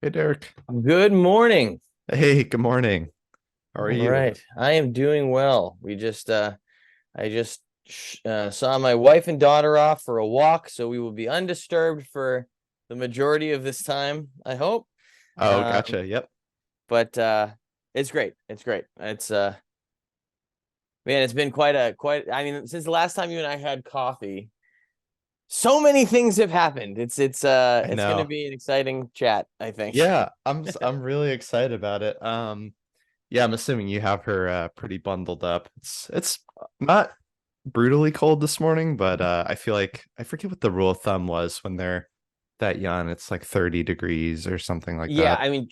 Hey Derek. Good morning. Hey, good morning. How are All you? right. I am doing well. I just saw my wife and daughter off for a walk, so we will be undisturbed for the majority of this time, I hope. Oh, Um, gotcha. Yep. but it's great. It's great. Man, it's been I mean, since the last time you and I had coffee, so many things have happened. I It's gonna know. be an exciting chat, I think. Yeah, I'm really excited about it. Yeah, I'm assuming you have her pretty bundled up. It's not brutally cold this morning, but I feel like I forget what the rule of thumb was when they're that young. It's like 30 degrees or something like Yeah, that. I mean,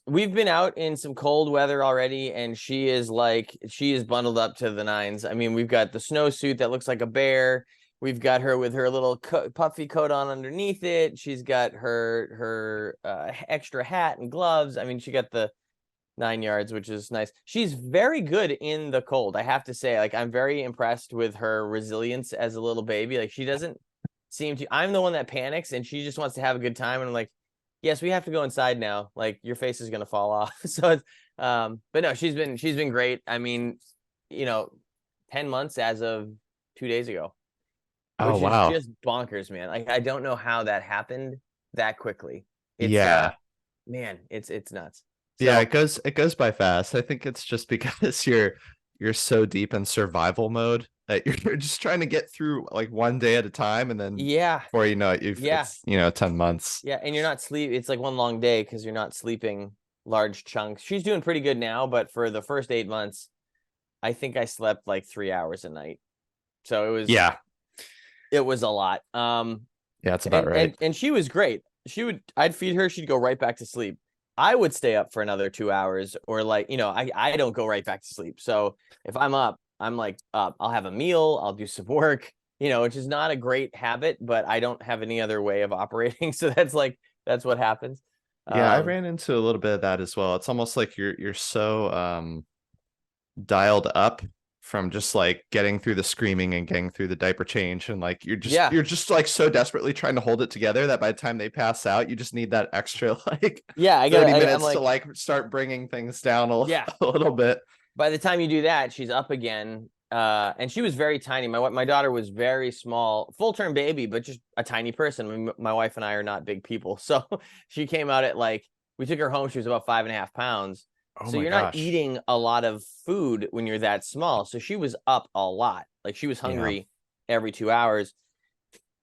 we've been out in some cold weather already, and she is bundled up to the nines. I mean, we've got the snowsuit that looks like a bear. We've got her with her little puffy coat on underneath it. She's got her extra hat and gloves. I mean, she got the 9 yards, which is nice. She's very good in the cold, I have to say. Like, I'm very impressed with her resilience as a little baby. Like, she doesn't seem to. I'm the one that panics, and she just wants to have a good time. And I'm like, yes, we have to go inside now. Like, your face is gonna fall off. So it's but no, she's been great. I mean, you know, 10 months as of 2 days ago, Oh, which is wow. just bonkers, man. Like, I don't know how that happened that quickly. It's Yeah. man, it's nuts. Yeah, So it goes by fast. I think it's just because you're so deep in survival mode that you're just trying to get through like one day at a time, and then yeah, before you know it, you've yeah, it's 10 months. yeah. And you're not sleep. It's like one long day because you're not sleeping large chunks. She's doing pretty good now, but for the first 8 months, I think I slept like 3 hours a night. So Yeah. it was a lot. Yeah, that's about And right. and she was great. I'd feed her, she'd go right back to sleep. I would stay up for another 2 hours, or like, I don't go right back to sleep. So if I'm up, I'm like up. I'll have a meal, I'll do some work, which is not a great habit, but I don't have any other way of operating. So that's what happens. Yeah, I Um, ran into a little bit of that as well. It's almost like you're so dialed up from just like getting through the screaming and getting through the diaper change, and like yeah, you're just like so desperately trying to hold it together that by the time they pass out, you just need that extra like yeah, 30 I'm minutes to like, like start bringing things down yeah. a little bit. By the time you do that, she's up again. And she was very tiny. My daughter was very small, full term baby, but just a tiny person. I mean, my wife and I are not big people, so she came out at like, we took her home. She was about 5.5 pounds. Oh So my you're not gosh. eating a lot of food when you're that small. So she was up a lot. Like, she was Yeah. hungry every 2 hours.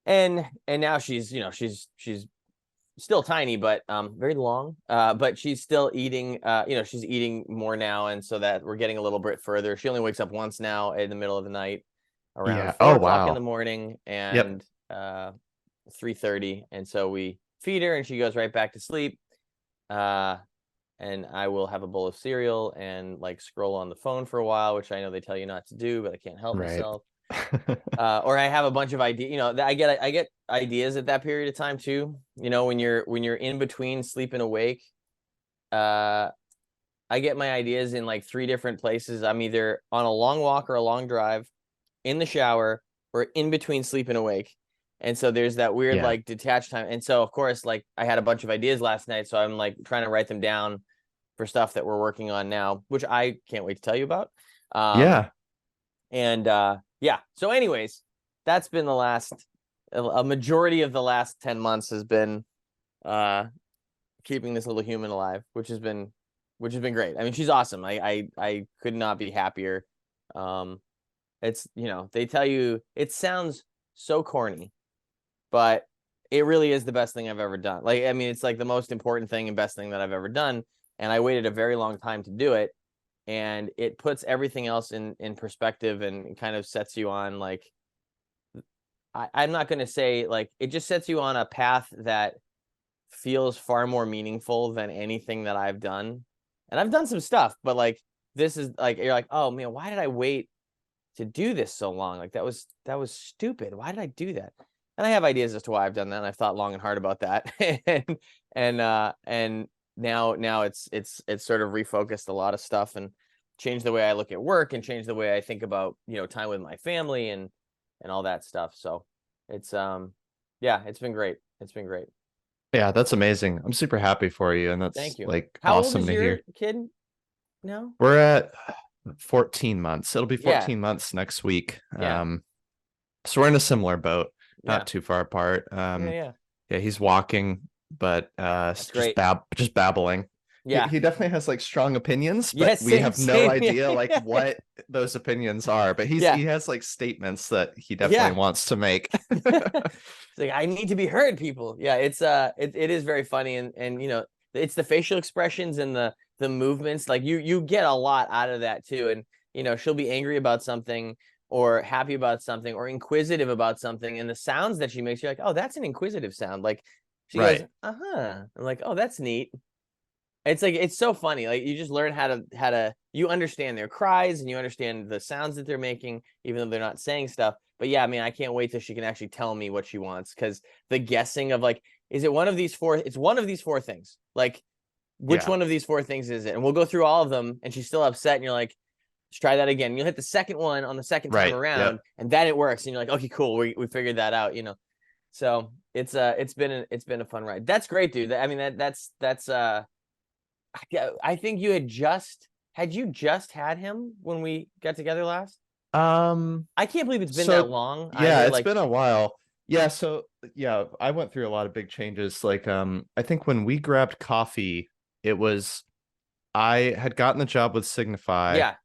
And now she's still tiny, but very long. But she's still eating. She's eating more now, and so that we're getting a little bit further. She only wakes up once now in the middle of the night, around Yeah. four Oh o'clock in the wow. morning, Yep. and 3:30, and so we feed her, and she goes right back to sleep. Uh, and I will have a bowl of cereal and like scroll on the phone for a while, which I know they tell you not to do, but I can't help Right. myself. Or I have a bunch of ideas. I get ideas at that period of time too. When you're in between sleep and awake, uh, I get my ideas in like three different places. I'm either on a long walk or a long drive, in the shower, or in between sleep and awake. And so there's that weird Yeah. like detached time. And so of course, like, I had a bunch of ideas last night, so I'm like trying to write them down for stuff that we're working on now, which I can't wait to tell you about. Um, Yeah. and yeah. So, anyways, that's been the last. A majority of the last 10 months has been uh keeping this little human alive, which has been great. I mean, she's awesome. I could not be happier. Um, it's they tell you it sounds so corny, but it really is the best thing I've ever done. Like, I mean, it's like the most important thing and best thing that I've ever done, and I waited a very long time to do it, and it puts everything else in perspective and kind of sets you on like, I'm not going to say, like, it just sets you on a path that feels far more meaningful than anything that I've done. And I've done some stuff, but like, this is like, you're like, oh man, why did I wait to do this so long? Like, that was stupid. Why did I do that? And I have ideas as to why I've done that, and I've thought long and hard about that. And now it's sort of refocused a lot of stuff, and changed the way I look at work, and changed the way I think about, time with my family, and all that stuff. So it's yeah, it's been great. It's been great. Yeah, that's amazing. I'm super happy for you, and that's Thank you. like How old awesome is to your hear. kid now? We're at 14 months. It'll be Yeah, 14 months next week. yeah, So we're in a similar boat, yeah, not too far apart. yeah, yeah. Yeah, he's walking, but That's great. just babbling. Yeah. He definitely has like strong opinions, but Yes, we same, have no same. idea like Yeah. what those opinions are. But Yeah. he has like statements that he definitely Yeah. wants to make. It's like I need to be heard, people. Yeah, it is very funny and it's the facial expressions and the movements. Like you get a lot out of that too. And she'll be angry about something or happy about something or inquisitive about something. And the sounds that she makes, you're like, oh, that's an inquisitive sound. Like she goes, Right. uh-huh. I'm like, oh, that's neat. It's like it's so funny. Like you just learn how to you understand their cries and you understand the sounds that they're making, even though they're not saying stuff. But yeah, I mean, I can't wait till she can actually tell me what she wants because the guessing of like, is it one of these four? It's one of these four things. Like, which Yeah. one of these four things is it? And we'll go through all of them, and she's still upset, and you're like, let's try that again. And you'll hit the second one on the second time Right. around, Yep. and then it works, and you're like, okay, cool, we figured that out. So it's been a fun ride. That's great, dude. I mean that's yeah, I think you just had him when we got together last? Um, I can't believe it's been that so long yeah, either. it's Like, been a while. Yeah, so yeah, I went through a lot of big changes. Like I think when we grabbed coffee, it was I had gotten the job with Signify yeah.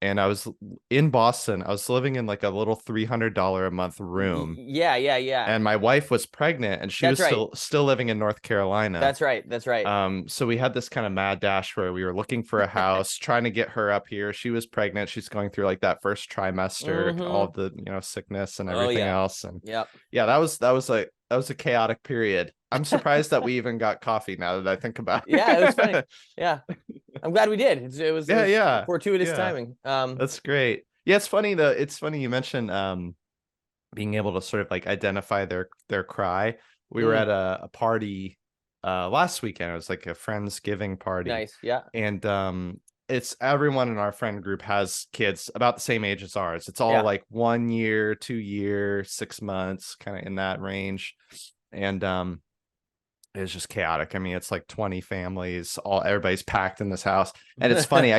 and I was in Boston. I was living in like a little $300 a month room, Yeah, yeah, yeah. and my wife was pregnant and she That's was right. still living in North Carolina. That's right. That's right. So we had this kind of mad dash where we were looking for a house, trying to get her up here. She was pregnant. She's going through like that first trimester, all Mm-hmm. the, sickness and Oh everything yeah. else. And Yep. yeah, that was a chaotic period. I'm surprised that we even got coffee now that I think about Yeah, it was funny. it. Yeah. I'm glad we did. It Yeah, was yeah. fortuitous Yeah. timing. That's great. Yeah, it's funny though. It's funny you mentioned being able to sort of like identify their cry. We were mm, at a party last weekend. It was like a friendsgiving party, nice. Yeah. and it's everyone in our friend group has kids about the same age as ours. It's all Yeah. like 1 year, 2 year, 6 months, kind of in that range. And it's just chaotic. I mean, it's like 20 families, all everybody's packed in this house. And it's funny,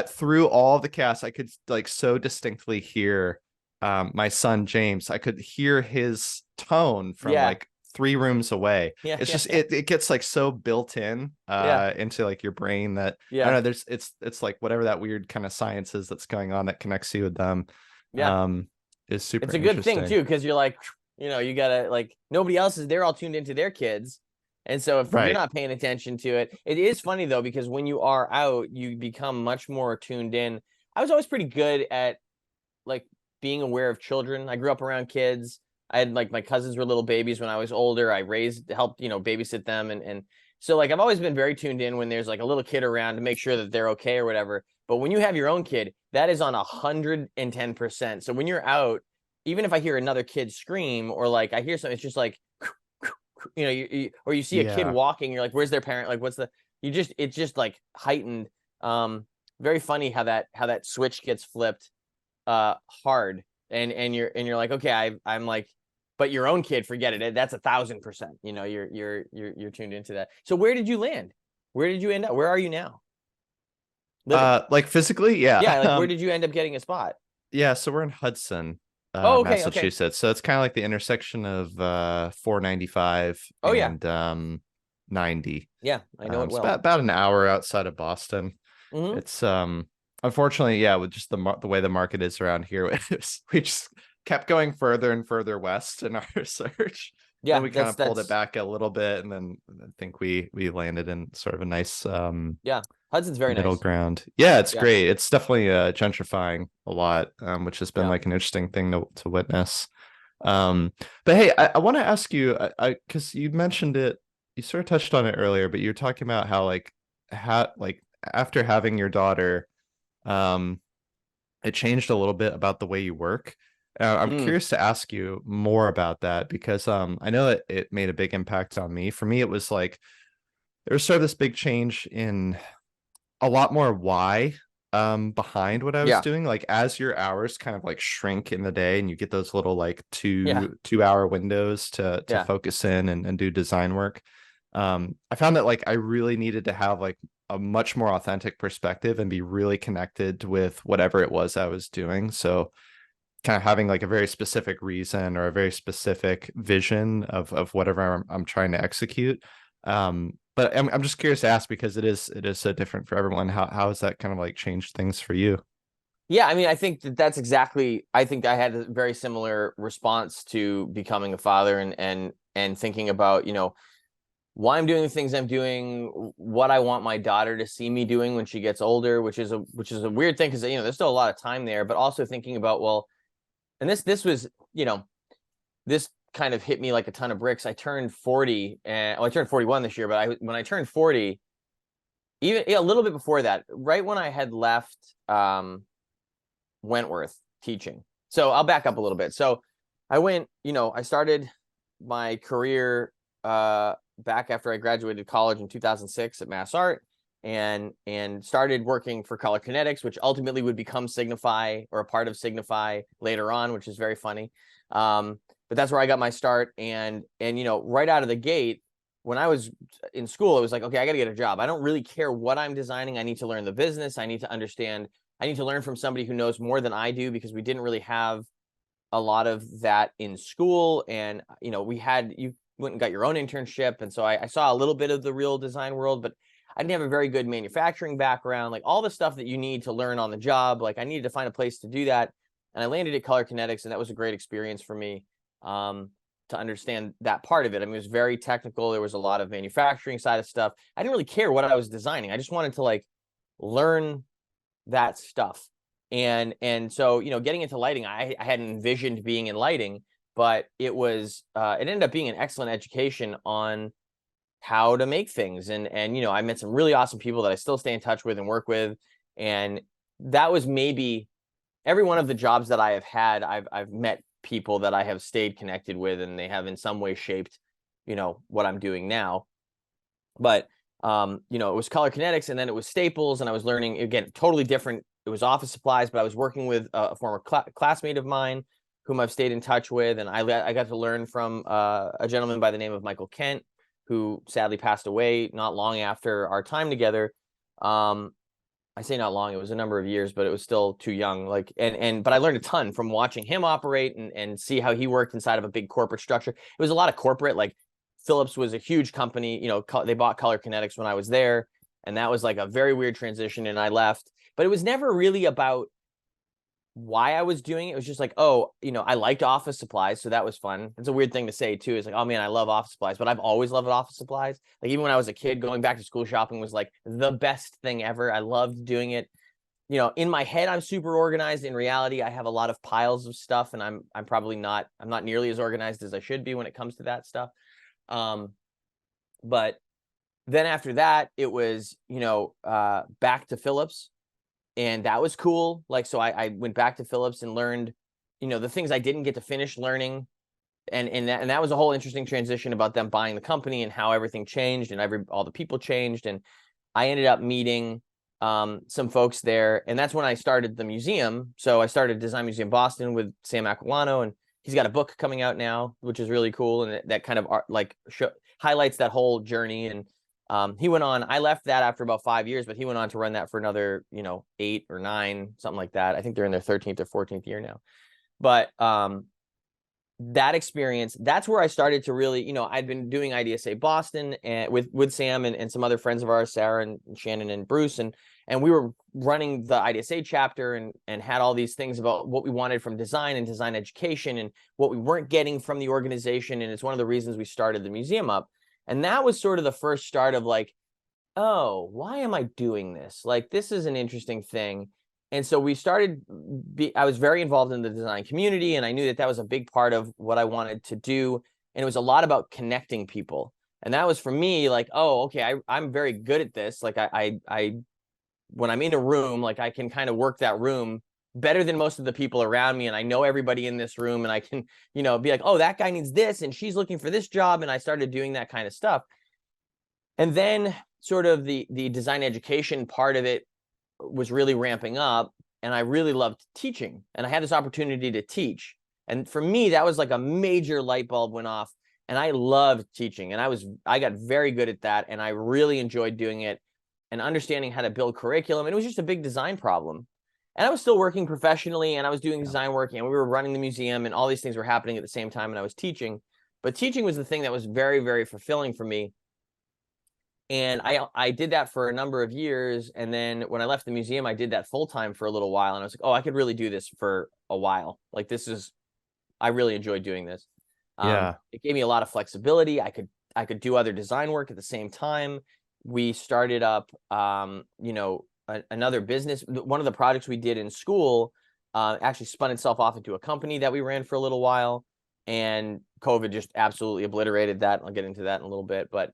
through all the cast, I could like so distinctly hear my son James. I could hear his tone from Yeah. like 3 rooms away. Yeah. It's Yeah. just Yeah. it gets like so built in Yeah. into like your brain that I don't Yeah. know, it's like whatever that weird kind of science is that's going on that connects you with them Yeah. um is super It's a good thing interesting. too, because you're like, you gotta like nobody else is they're all tuned into their kids. And so if you're Right. not paying attention to it, it is funny though, because when you are out, you become much more tuned in. I was always pretty good at like being aware of children. I grew up around kids. I had like my cousins were little babies when I was older. I helped, babysit them and so like I've always been very tuned in when there's like a little kid around to make sure that they're okay or whatever. But when you have your own kid, that is on 110%. So when you're out, even if I hear another kid scream or like I hear something, it's just like or you see a kid Yeah. walking, you're like, where's their parent? Like, what's the? It's just like heightened. Very funny how that switch gets flipped hard and you're like, okay, I'm like, but your own kid, forget it, that's 1,000%, you're tuned into that. So where did you land? Where did you end up? Where are you now living? Like physically, yeah. Yeah, like where did you end up getting a spot? Yeah, so we're in Hudson, Oh, okay, okay. Massachusetts. So it's kind of like the intersection of 495 Oh yeah, and 90. yeah, I know it It's well. about an hour outside of Boston. Hmm. It's unfortunately, yeah, with just the way the market is around here, we just kept going further and further west in our search. Then Yeah, we kind that's of pulled it that's back a little bit, and then I think we landed in sort of a nice yeah, Hudson's very middle nice. ground. Yeah, it's Yeah, great. It's definitely gentrifying a lot, which has been yeah. like an interesting thing to witness. But hey, I want to ask you, I because you mentioned it, you sort of touched on it earlier, but you're talking about how like after having your daughter, um, it changed a little bit about the way you work. I'm Mm, curious to ask you more about that because I know it made a big impact on me. For me, it was like there was sort of this big change in a lot more why. behind what I was Yeah, doing. Like as your hours kind of like shrink in the day and you get those little like yeah, two hour windows to yeah. focus in and do design work. I found that like I really needed to have like a much more authentic perspective and be really connected with whatever it was I was doing. So kind of having like a very specific reason or a very specific vision of whatever I'm trying to execute. But I'm just curious to ask because it is so different for everyone. How has that kind of like changed things for you? Yeah, I mean, I think that's exactly. I think I had a very similar response to becoming a father and thinking about, why I'm doing the things I'm doing, what I want my daughter to see me doing when she gets older, which is a weird thing because there's still a lot of time there, but also thinking about, well, and this was, this kind of hit me like a ton of bricks. I turned 40, and well, I turned 41 this year, but when I turned 40, even a little bit before that, right when I had left Wentworth teaching. So I'll back up a little bit. So I went, I started my career back after I graduated college in 2006 at Mass Art, and started working for Color Kinetics, which ultimately would become Signify, or a part of Signify later on, which is very funny. But that's where I got my start. And right out of the gate, when I was in school, it was like, okay, I got to get a job. I don't really care what I'm designing. I need to learn the business. I need to understand. I need to learn from somebody who knows more than I do, because we didn't really have a lot of that in school. And you went and got your own internship, and so I saw a little bit of the real design world, but I didn't have a very good manufacturing background, like all the stuff that you need to learn on the job. Like I needed to find a place to do that, and I landed at Color Kinetics, and that was a great experience for me, to understand that part of it. I mean, it was very technical. There was a lot of manufacturing side of stuff. I didn't really care what I was designing. I just wanted to like learn that stuff. And so, getting into lighting, I hadn't envisioned being in lighting, but it ended up being an excellent education on how to make things. And I met some really awesome people that I still stay in touch with and work with. And that was maybe every one of the jobs that I have had, I've met people that I have stayed connected with, and they have in some way shaped, what I'm doing now. But it was Color Kinetics, and then it was Staples, and I was learning, again, totally different. It was office supplies, but I was working with a former classmate of mine whom I've stayed in touch with, and I got to learn from a gentleman by the name of Michael Kent, who sadly passed away not long after our time together. I say not long, it was a number of years, but it was still too young. Like, but I learned a ton from watching him operate and see how he worked inside of a big corporate structure. It was a lot of corporate, like Philips was a huge company. They bought Color Kinetics when I was there, and that was like a very weird transition, and I left. But it was never really about why I was doing it. It was just like, oh, I liked office supplies, so that was fun. It's a weird thing to say too. It's like, oh man, I love office supplies, but I've always loved office supplies. Like even when I was a kid, going back to school shopping was like the best thing ever. I loved doing it. In my head, I'm super organized. In reality, I have a lot of piles of stuff, and I'm not nearly as organized as I should be when it comes to that stuff. But then after that, it was, back to Philips, and that was cool. Like, so I went back to Philips and learned, the things I didn't get to finish learning. And that was a whole interesting transition about them buying the company and how everything changed and all the people changed. And I ended up meeting some folks there, and that's when I started the museum. So I started Design Museum Boston with Sam Aquilano, and he's got a book coming out now, which is really cool, and that kind of highlights that whole journey. And he went on. I left that after about 5 years, but he went on to run that for another 8 or 9, something like that. I think they're in their 13th or 14th year now. But that experience, that's where I started to really, I'd been doing IDSA Boston and with Sam and some other friends of ours, Sarah and Shannon and Bruce, and we were running the IDSA chapter and had all these things about what we wanted from design and design education and what we weren't getting from the organization. And it's one of the reasons we started the museum up. And that was sort of the first start of like, oh, why am I doing this? Like, this is an interesting thing. And so we started, I was very involved in the design community, and I knew that was a big part of what I wanted to do. And it was a lot about connecting people. And that was for me like, oh, okay, I'm very good at this. Like I when I'm in a room, like I can kind of work that room better than most of the people around me. And I know everybody in this room, and I can, be like, oh, that guy needs this, and she's looking for this job. And I started doing that kind of stuff. And then sort of the design education part of it was really ramping up, and I really loved teaching, and I had this opportunity to teach. And for me, that was like a major light bulb went off, and I loved teaching, and I got very good at that, and I really enjoyed doing it and understanding how to build curriculum. And it was just a big design problem. And I was still working professionally, and I was doing design work, and we were running the museum, and all these things were happening at the same time, and I was teaching. But teaching was the thing that was very, very fulfilling for me. And I did that for a number of years. And then when I left the museum, I did that full time for a little while. And I was like, oh, I could really do this for a while. Like, I really enjoyed doing this. Yeah. It gave me a lot of flexibility. I could do other design work at the same time. We started up, another business. One of the projects we did in school actually spun itself off into a company that we ran for a little while. And COVID just absolutely obliterated that. I'll get into that in a little bit. But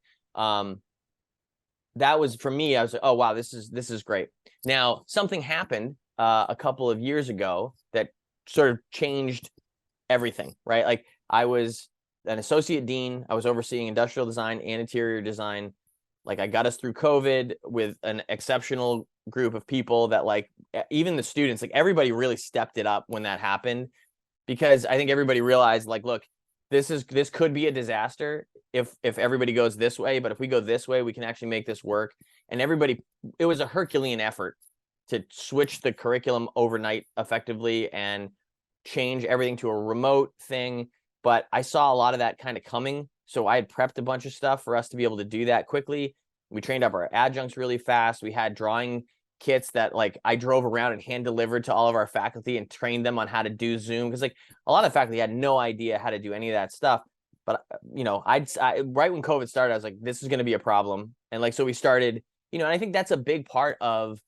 that was, for me, I was like, oh, wow, this is great. Now, something happened a couple of years ago that sort of changed everything, right? Like, I was an associate dean. I was overseeing industrial design and interior design. Like, I got us through COVID with an exceptional group of people that, like, even the students, like, everybody really stepped it up when that happened, because I think everybody realized, like, look, this could be a disaster if everybody goes this way, but if we go this way, we can actually make this work. And it was a Herculean effort to switch the curriculum overnight effectively and change everything to a remote thing. But I saw a lot of that kind of coming. So I had prepped a bunch of stuff for us to be able to do that quickly. We trained up our adjuncts really fast. We had drawing kits that, like, I drove around and hand delivered to all of our faculty and trained them on how to do Zoom, because, like, a lot of faculty had no idea how to do any of that stuff. But right when COVID started, I was like, this is going to be a problem. And, like, so we started, and I think that's a big part of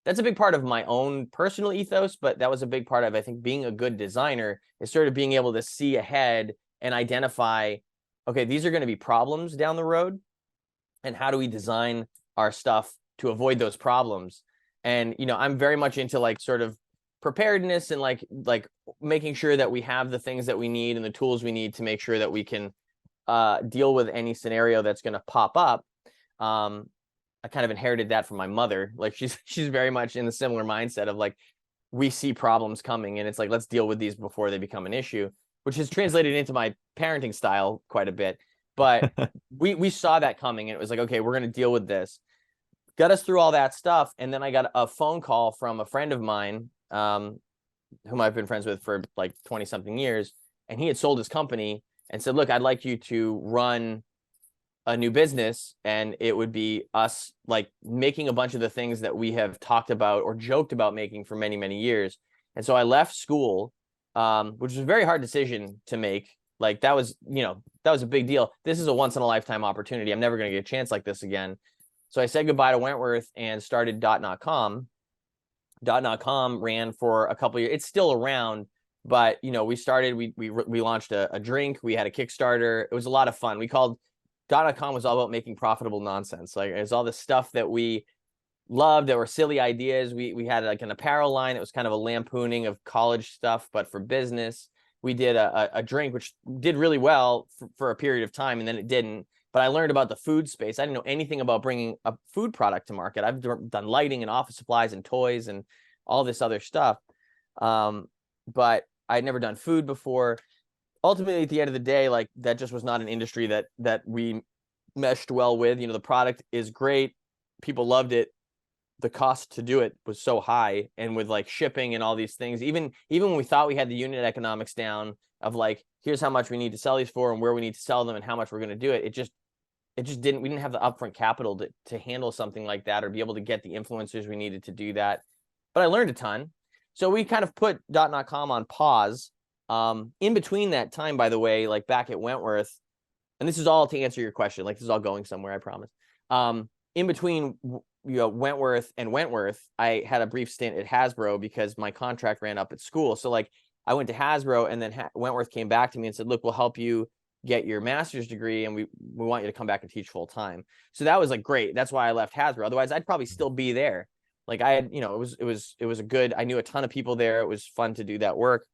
my own personal ethos, but that was a big part of, I think, being a good designer, is sort of being able to see ahead and identify, okay, these are going to be problems down the road, and how do we design our stuff to avoid those problems? And, I'm very much into, like, sort of preparedness and like making sure that we have the things that we need and the tools we need to make sure that we can deal with any scenario that's going to pop up. I kind of inherited that from my mother. Like, she's very much in the similar mindset of, like, we see problems coming, and it's like, let's deal with these before they become an issue, which has translated into my parenting style quite a bit. But we saw that coming, and it was like, okay, we're going to deal with this. Got us through all that stuff. And then I got a phone call from a friend of mine, whom I've been friends with for like 20 something years. And he had sold his company and said, look, I'd like you to run a new business. And it would be us, like, making a bunch of the things that we have talked about or joked about making for many, many years. And so I left school, which was a very hard decision to make. Like, that was a big deal. This is a once in a lifetime opportunity. I'm never going to get a chance like this again. So I said goodbye to Wentworth and started .com. .com ran for a couple of years. It's still around, but we started. We launched a drink. We had a Kickstarter. It was a lot of fun. We called .com was all about making profitable nonsense. Like, it was all the stuff that we loved that were silly ideas. We had, like, an apparel line that was kind of a lampooning of college stuff, but for business. We did a drink which did really well for a period of time, and then it didn't. But I learned about the food space. I didn't know anything about bringing a food product to market. I've done lighting and office supplies and toys and all this other stuff. But I'd never done food before. Ultimately, at the end of the day, like, that just was not an industry that we meshed well with. The product is great. People loved it. The cost to do it was so high. And with, like, shipping and all these things, even when we thought we had the unit economics down of, like, here's how much we need to sell these for and where we need to sell them and how much we're going to do it, we didn't have the upfront capital to handle something like that or be able to get the influencers we needed to do that. But I learned a ton. So we kind of put .com on pause. In between that time, by the way, like, back at Wentworth, and this is all to answer your question, like, this is all going somewhere, I promise. In between, Wentworth and Wentworth, I had a brief stint at Hasbro because my contract ran up at school. So, like, I went to Hasbro, and then Wentworth came back to me and said, look, we'll help you get your master's degree, and we want you to come back and teach full time. So that was, like, great. That's why I left Hasbro. Otherwise, I'd probably still be there. Like, I had, it was a good, I knew a ton of people there. It was fun to do that work.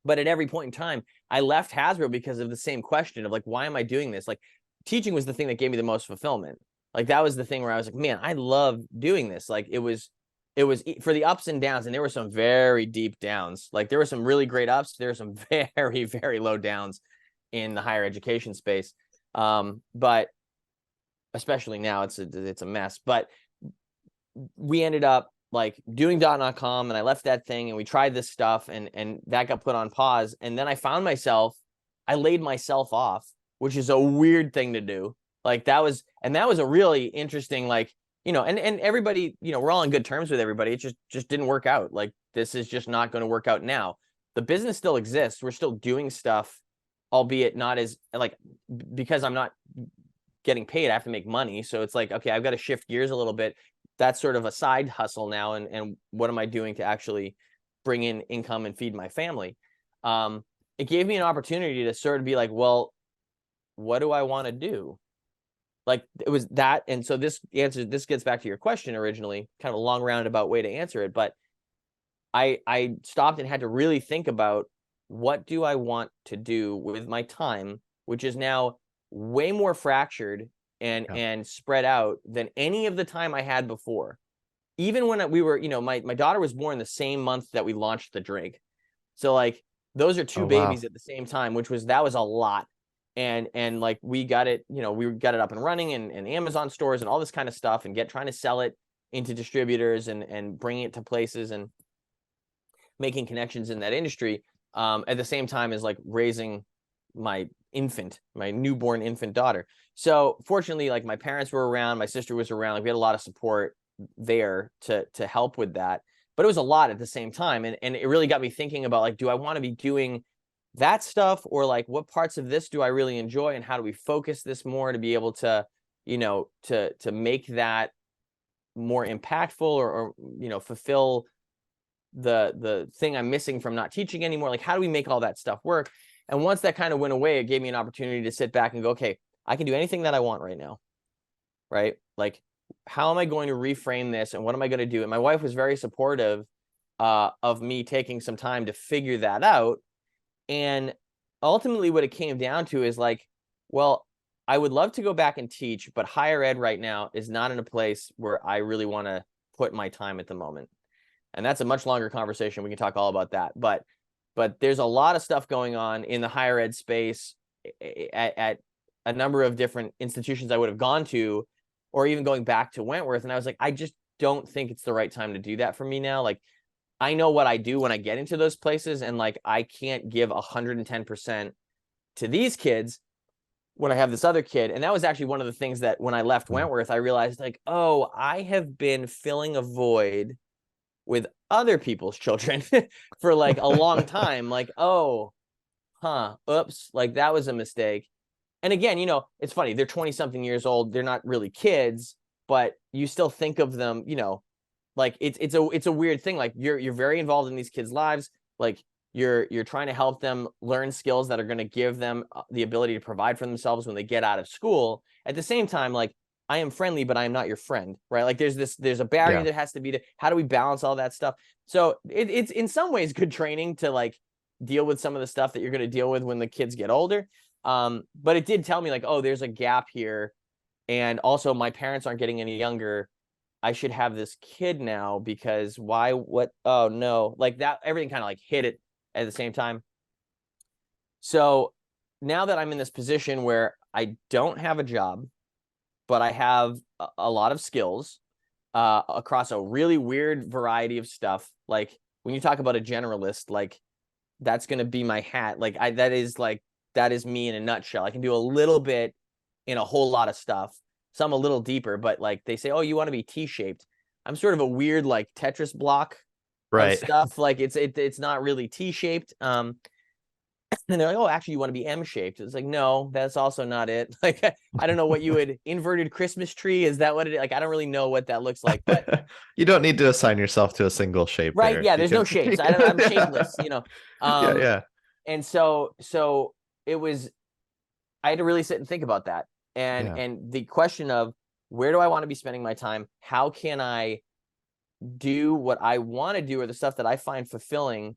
But at every point in time, I left Hasbro because of the same question of, like, why am I doing this? Like, teaching was the thing that gave me the most fulfillment. Like, that was the thing where I was like, man, I love doing this. Like, it was it was for the ups and downs, and there were some very deep downs. Like there were some really great ups, there were some very, very low downs in the higher education space. But especially now it's a mess. But we ended up like doing .com, and I left that thing, and we tried this stuff, and that got put on pause. And then I found myself, I laid myself off, which is a weird thing to do. Like that was a really interesting, like, you know, and everybody, you know, we're all on good terms with everybody. It just didn't work out. Like this is just not going to work out now. The business still exists. We're still doing stuff, albeit not as like, because I'm not getting paid, I have to make money. So it's like, okay, I've got to shift gears a little bit. That's sort of a side hustle now. And what am I doing to actually bring in income and feed my family? It gave me an opportunity to sort of be like, well, what do I want to do? Like it was that. And so this gets back to your question originally, kind of a long roundabout way to answer it. But I stopped and had to really think about, what do I want to do with my time, which is now way more fractured and spread out than any of the time I had before. Even when we were, you know, my daughter was born the same month that we launched the drink. So like those are two babies at the same time, that was a lot. And like we got it, you know, we got it up and running and Amazon stores and all this kind of stuff, and trying to sell it into distributors and bringing it to places and making connections in that industry. At the same time as like raising my newborn infant daughter. So fortunately, like my parents were around, my sister was around, like we had a lot of support there to help with that. But it was a lot at the same time. And it really got me thinking about like, do I want to be doing that stuff, or like what parts of this do I really enjoy, and how do we focus this more to be able to, you know, to make that more impactful, or you know, fulfill the thing I'm missing from not teaching anymore. Like how do we make all that stuff work? And once that kind of went away, it gave me an opportunity to sit back and go, okay, I can do anything that I want right now, right? Like, how am I going to reframe this, and what am I going to do? And my wife was very supportive of me taking some time to figure that out. And ultimately what it came down to is like, well, I would love to go back and teach, but higher ed right now is not in a place where I really want to put my time at the moment. And that's a much longer conversation. We can talk all about that. But there's a lot of stuff going on in the higher ed space at a number of different institutions I would have gone to, or even going back to Wentworth. And I was like, I just don't think it's the right time to do that for me now. Like, I know what I do when I get into those places, and like I can't give 110% to these kids when I have this other kid. And that was actually one of the things that when I left Wentworth, I realized like, oh, I have been filling a void with other people's children for like a long time. Like, oh, oops, like that was a mistake. And again, you know, it's funny, they're 20 something years old, they're not really kids, but you still think of them, you know, like it's a weird thing. Like you're very involved in these kids' lives. Like you're trying to help them learn skills that are going to give them the ability to provide for themselves when they get out of school. At the same time, like I am friendly, but I am not your friend, right? Like there's a barrier that has to be how do we balance all that stuff? So it's in some ways good training to like deal with some of the stuff that you're going to deal with when the kids get older. But it did tell me like, oh, there's a gap here. And also my parents aren't getting any younger. I should have this kid now, because oh no, like that, everything kind of like hit it at the same time. So now that I'm in this position where I don't have a job, but I have a lot of skills across a really weird variety of stuff. Like when you talk about a generalist, like that's going to be my hat. Like that is me in a nutshell. I can do a little bit in a whole lot of stuff. Some a little deeper, but like they say, oh, you want to be T-shaped. I'm sort of a weird like Tetris block of stuff. Like it's not really T-shaped. And they're like, oh, actually, you want to be M-shaped. It's like, no, that's also not it. Like, I don't know what you would inverted Christmas tree. Is that what it is? Like, I don't really know what that looks like. But you don't need to assign yourself to a single shape, right? there. Yeah, there's no shapes. I'm shapeless. You know. Yeah. And so it was. I had to really sit and think about that. And the question of where do I want to be spending my time? How can I do what I want to do, or the stuff that I find fulfilling,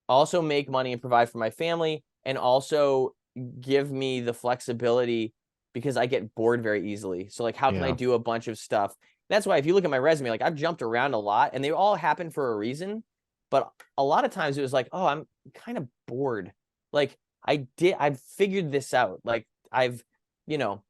also make money and provide for my family, and also give me the flexibility, because I get bored very easily. So like, how can I do a bunch of stuff That's why if you look at my resume, like I've jumped around a lot and they all happen for a reason. But a lot of times it was like, oh, I'm kind of bored. Like I've figured this out. Like I've, you know,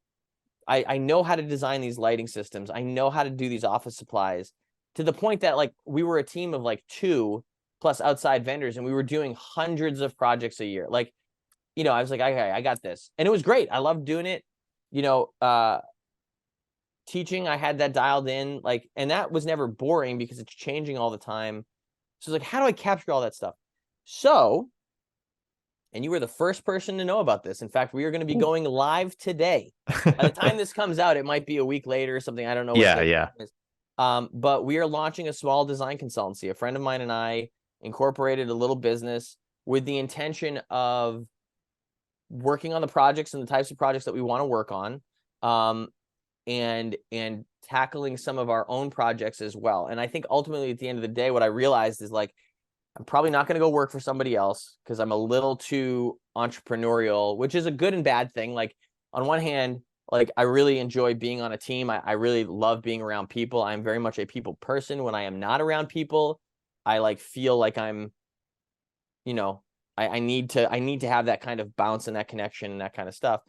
I know how to design these lighting systems. I know how to do these office supplies, to the point that like we were a team of like 2 plus outside vendors and we were doing hundreds of projects a year. Like, I was like, okay, I got this. And it was great. I loved doing it. You know, teaching, I had that dialed in, like, and that was never boring because it's changing all the time. So it's like, how do I capture all that stuff? So, and you were the first person to know about this. In fact, we are going to be going live today. By the time this comes out, it might be a week later or something. I don't know what Yeah, day yeah. it is. But we are launching a small design consultancy. A friend of mine and I incorporated a little business with the intention of working on the projects and the types of projects that we want to work on, and tackling some of our own projects as well. And I think ultimately at the end of the day, what I realized is like, I'm probably not going to go work for somebody else because I'm a little too entrepreneurial, which is a good and bad thing. Like on one hand, like I really enjoy being on a team. I really love being around people. I'm very much a people person. When I am not around people, I like feel like I'm, you know, I need to have that kind of bounce and that connection and that kind of stuff.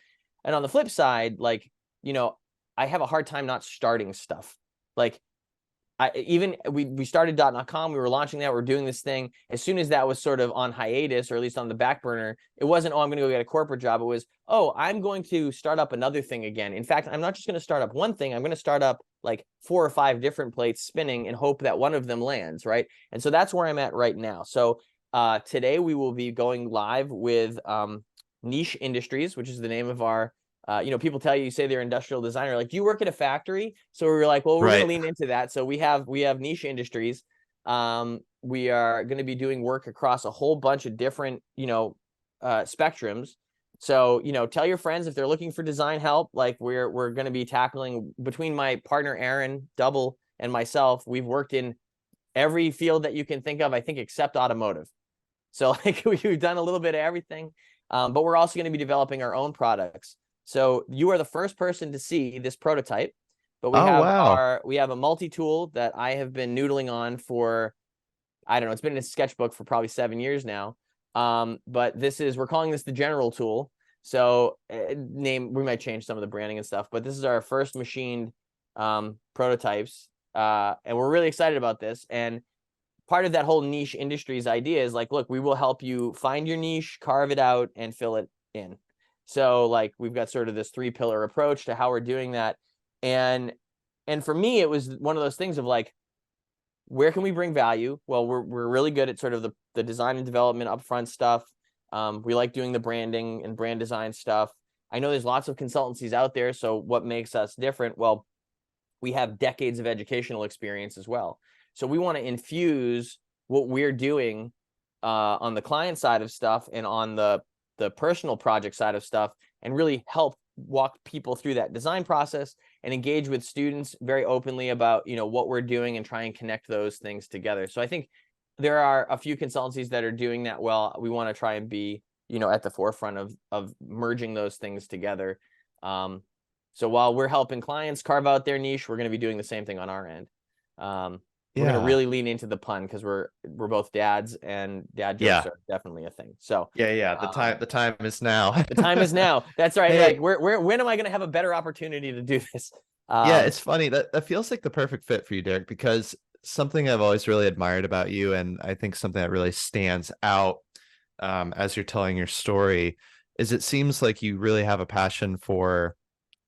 And on the flip side, like, I have a hard time not starting stuff. Like we started .com, we were launching that, we're doing this thing. As soon as that was sort of on hiatus, or at least on the back burner, it wasn't, oh, I'm going to go get a corporate job. It was, oh, I'm going to start up another thing again. In fact, I'm not just going to start up one thing. I'm going to start up like 4 or 5 different plates spinning and hope that one of them lands, right? And so that's where I'm at right now. So today we will be going live with Niche Industries, which is the name of our people tell you say they're industrial designer. Like, do you work at a factory? So we were like, well, we're going to Right. lean into that. So we have Niche Industries. We are going to be doing work across a whole bunch of different, spectrums. So, tell your friends if they're looking for design help. Like we're going to be tackling, between my partner, Aaron Double, and myself, we've worked in every field that you can think of, I think, except automotive. So like we've done a little bit of everything, but we're also going to be developing our own products. So you are the first person to see this prototype, but Oh, wow. we have a multi-tool that I have been noodling on for, I don't know, it's been in a sketchbook for probably 7 years now. But we're calling this the general tool. So we might change some of the branding and stuff, but this is our first machined prototypes. And we're really excited about this. And part of that whole Niche Industries idea is like, look, we will help you find your niche, carve it out, and fill it in. So like we've got sort of this 3-pillar approach to how we're doing that. And for me, it was one of those things of like, where can we bring value? Well, we're really good at sort of the design and development upfront stuff. We like doing the branding and brand design stuff. I know there's lots of consultancies out there. So what makes us different? Well, we have decades of educational experience as well. So we want to infuse what we're doing on the client side of stuff and on the personal project side of stuff, and really help walk people through that design process and engage with students very openly about, what we're doing, and try and connect those things together. So I think there are a few consultancies that are doing that well. We want to try and be, at the forefront of merging those things together. So while we're helping clients carve out their niche, we're going to be doing the same thing on our end. We're going to Yeah. really lean into the pun because we're both dads, and dad jokes Yeah. are definitely a thing. So Yeah, yeah. The time is now. the time is now. That's right. Like, Hey, when am I going to have a better opportunity to do this? yeah, it's funny that feels like the perfect fit for you, Derek, because something I've always really admired about you, and I think something that really stands out as you're telling your story, is it seems like you really have a passion for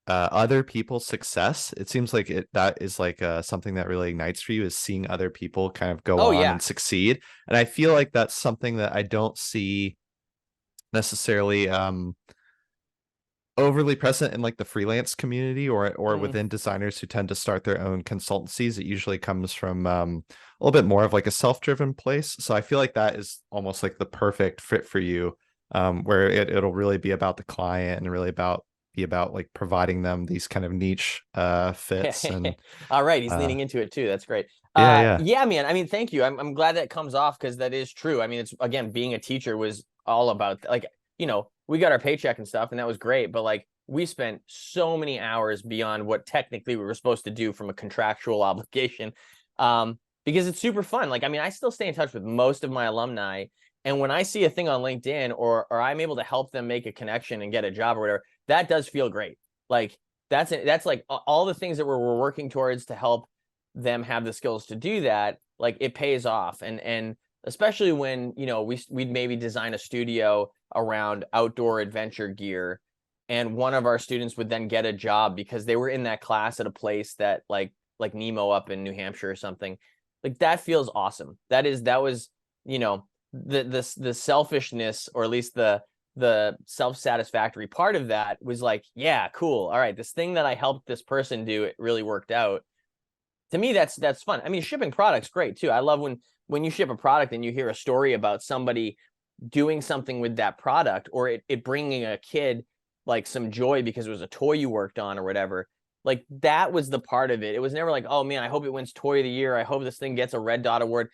other people's success. It seems like that is like something that really ignites for you, is seeing other people kind of go Oh on yeah. and succeed. And I feel like that's something that I don't see necessarily overly present in like the freelance community, or Mm. within designers who tend to start their own consultancies. It usually comes from a little bit more of like a self-driven place. So I feel like that is almost like the perfect fit for you, where it'll really be about the client and really be about like providing them these kind of niche fits. And All right, he's uh leaning into it too. That's great. yeah, yeah, Yeah, man. I mean, thank you. I'm glad that comes off, because that is true. I mean, it's, again, being a teacher was all about, like, we got our paycheck and stuff, and that was great. But like, we spent so many hours beyond what technically we were supposed to do from a contractual obligation. Because it's super fun. Like, I mean, I still stay in touch with most of my alumni. And when I see a thing on LinkedIn or I'm able to help them make a connection and get a job or whatever, that does feel great. Like that's like all the things that we're working towards to help them have the skills to do that. Like it pays off. And especially when, you know, we'd maybe design a studio around outdoor adventure gear. And one of our students would then get a job because they were in that class at a place that like Nemo up in New Hampshire or something. Like that feels awesome. That was, you know, the selfishness, or at least the self-satisfactory part of that was like, yeah, cool. All right, this thing that I helped this person do, it really worked out. To me, that's fun. I mean, shipping products, great too. I love when you ship a product and you hear a story about somebody doing something with that product, or it bringing a kid like some joy because it was a toy you worked on or whatever. Like that was the part of it. It was never like, oh man, I hope it wins toy of the year. I hope this thing gets a red dot award.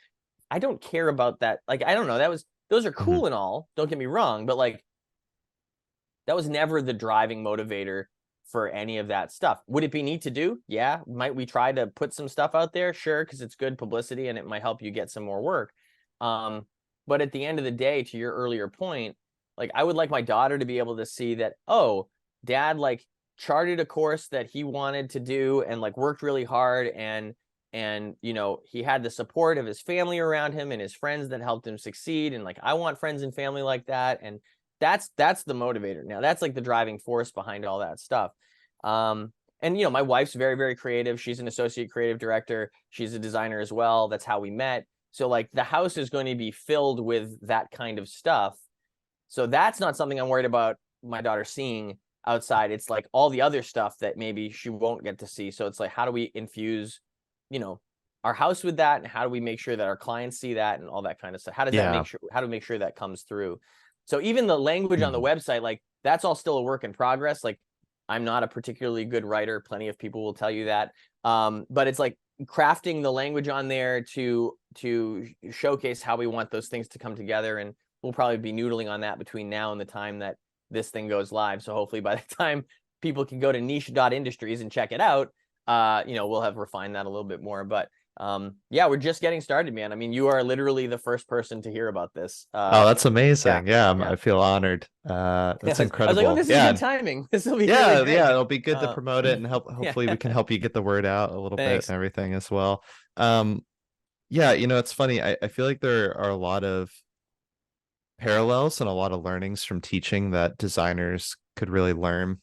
I don't care about that. Like, I don't know. Those are Mhm. cool and all. Don't get me wrong, but like that was never the driving motivator for any of that stuff. Would it be neat to do? Yeah. Might we try to put some stuff out there? Sure, because it's good publicity and it might help you get some more work. But at the end of the day, to your earlier point, like I would like my daughter to be able to see that, oh, dad like charted a course that he wanted to do and like worked really hard, and you know, he had the support of his family around him and his friends that helped him succeed, and like I want friends and family like that. And that's the motivator. Now that's like the driving force behind all that stuff. And you know, my wife's very, very creative. She's an associate creative director. She's a designer as well. That's how we met. So like the house is going to be filled with that kind of stuff. So that's not something I'm worried about my daughter seeing outside. It's like all the other stuff that maybe she won't get to see. So it's like, how do we infuse, you know, our house with that, and how do we make sure that our clients see that and all that kind of stuff? How Yeah. do we make sure that comes through? So even the language on the Mhm. website, like that's all still a work in progress. Like I'm not a particularly good writer. Plenty of people will tell you that. But it's like crafting the language on there to showcase how we want those things to come together. And we'll probably be noodling on that between now and the time that this thing goes live. So hopefully by the time people can go to niche.industries and check it out, you know, we'll have refined that a little bit more. But yeah, we're just getting started, man. I mean, you are literally the first person to hear about this. Oh, that's Yeah, amazing. Yeah, yeah. I feel honored. Yeah, That's I was like, oh, incredible. this is good Yeah. timing. This will be really Yeah, great. yeah, it'll be good to Uh, promote it and yeah, hopefully we can help you get the word out a little bit thanks. and everything as well. Um, yeah, you know, it's funny. I feel like there are a lot of parallels and a lot of learnings from teaching that designers could really learn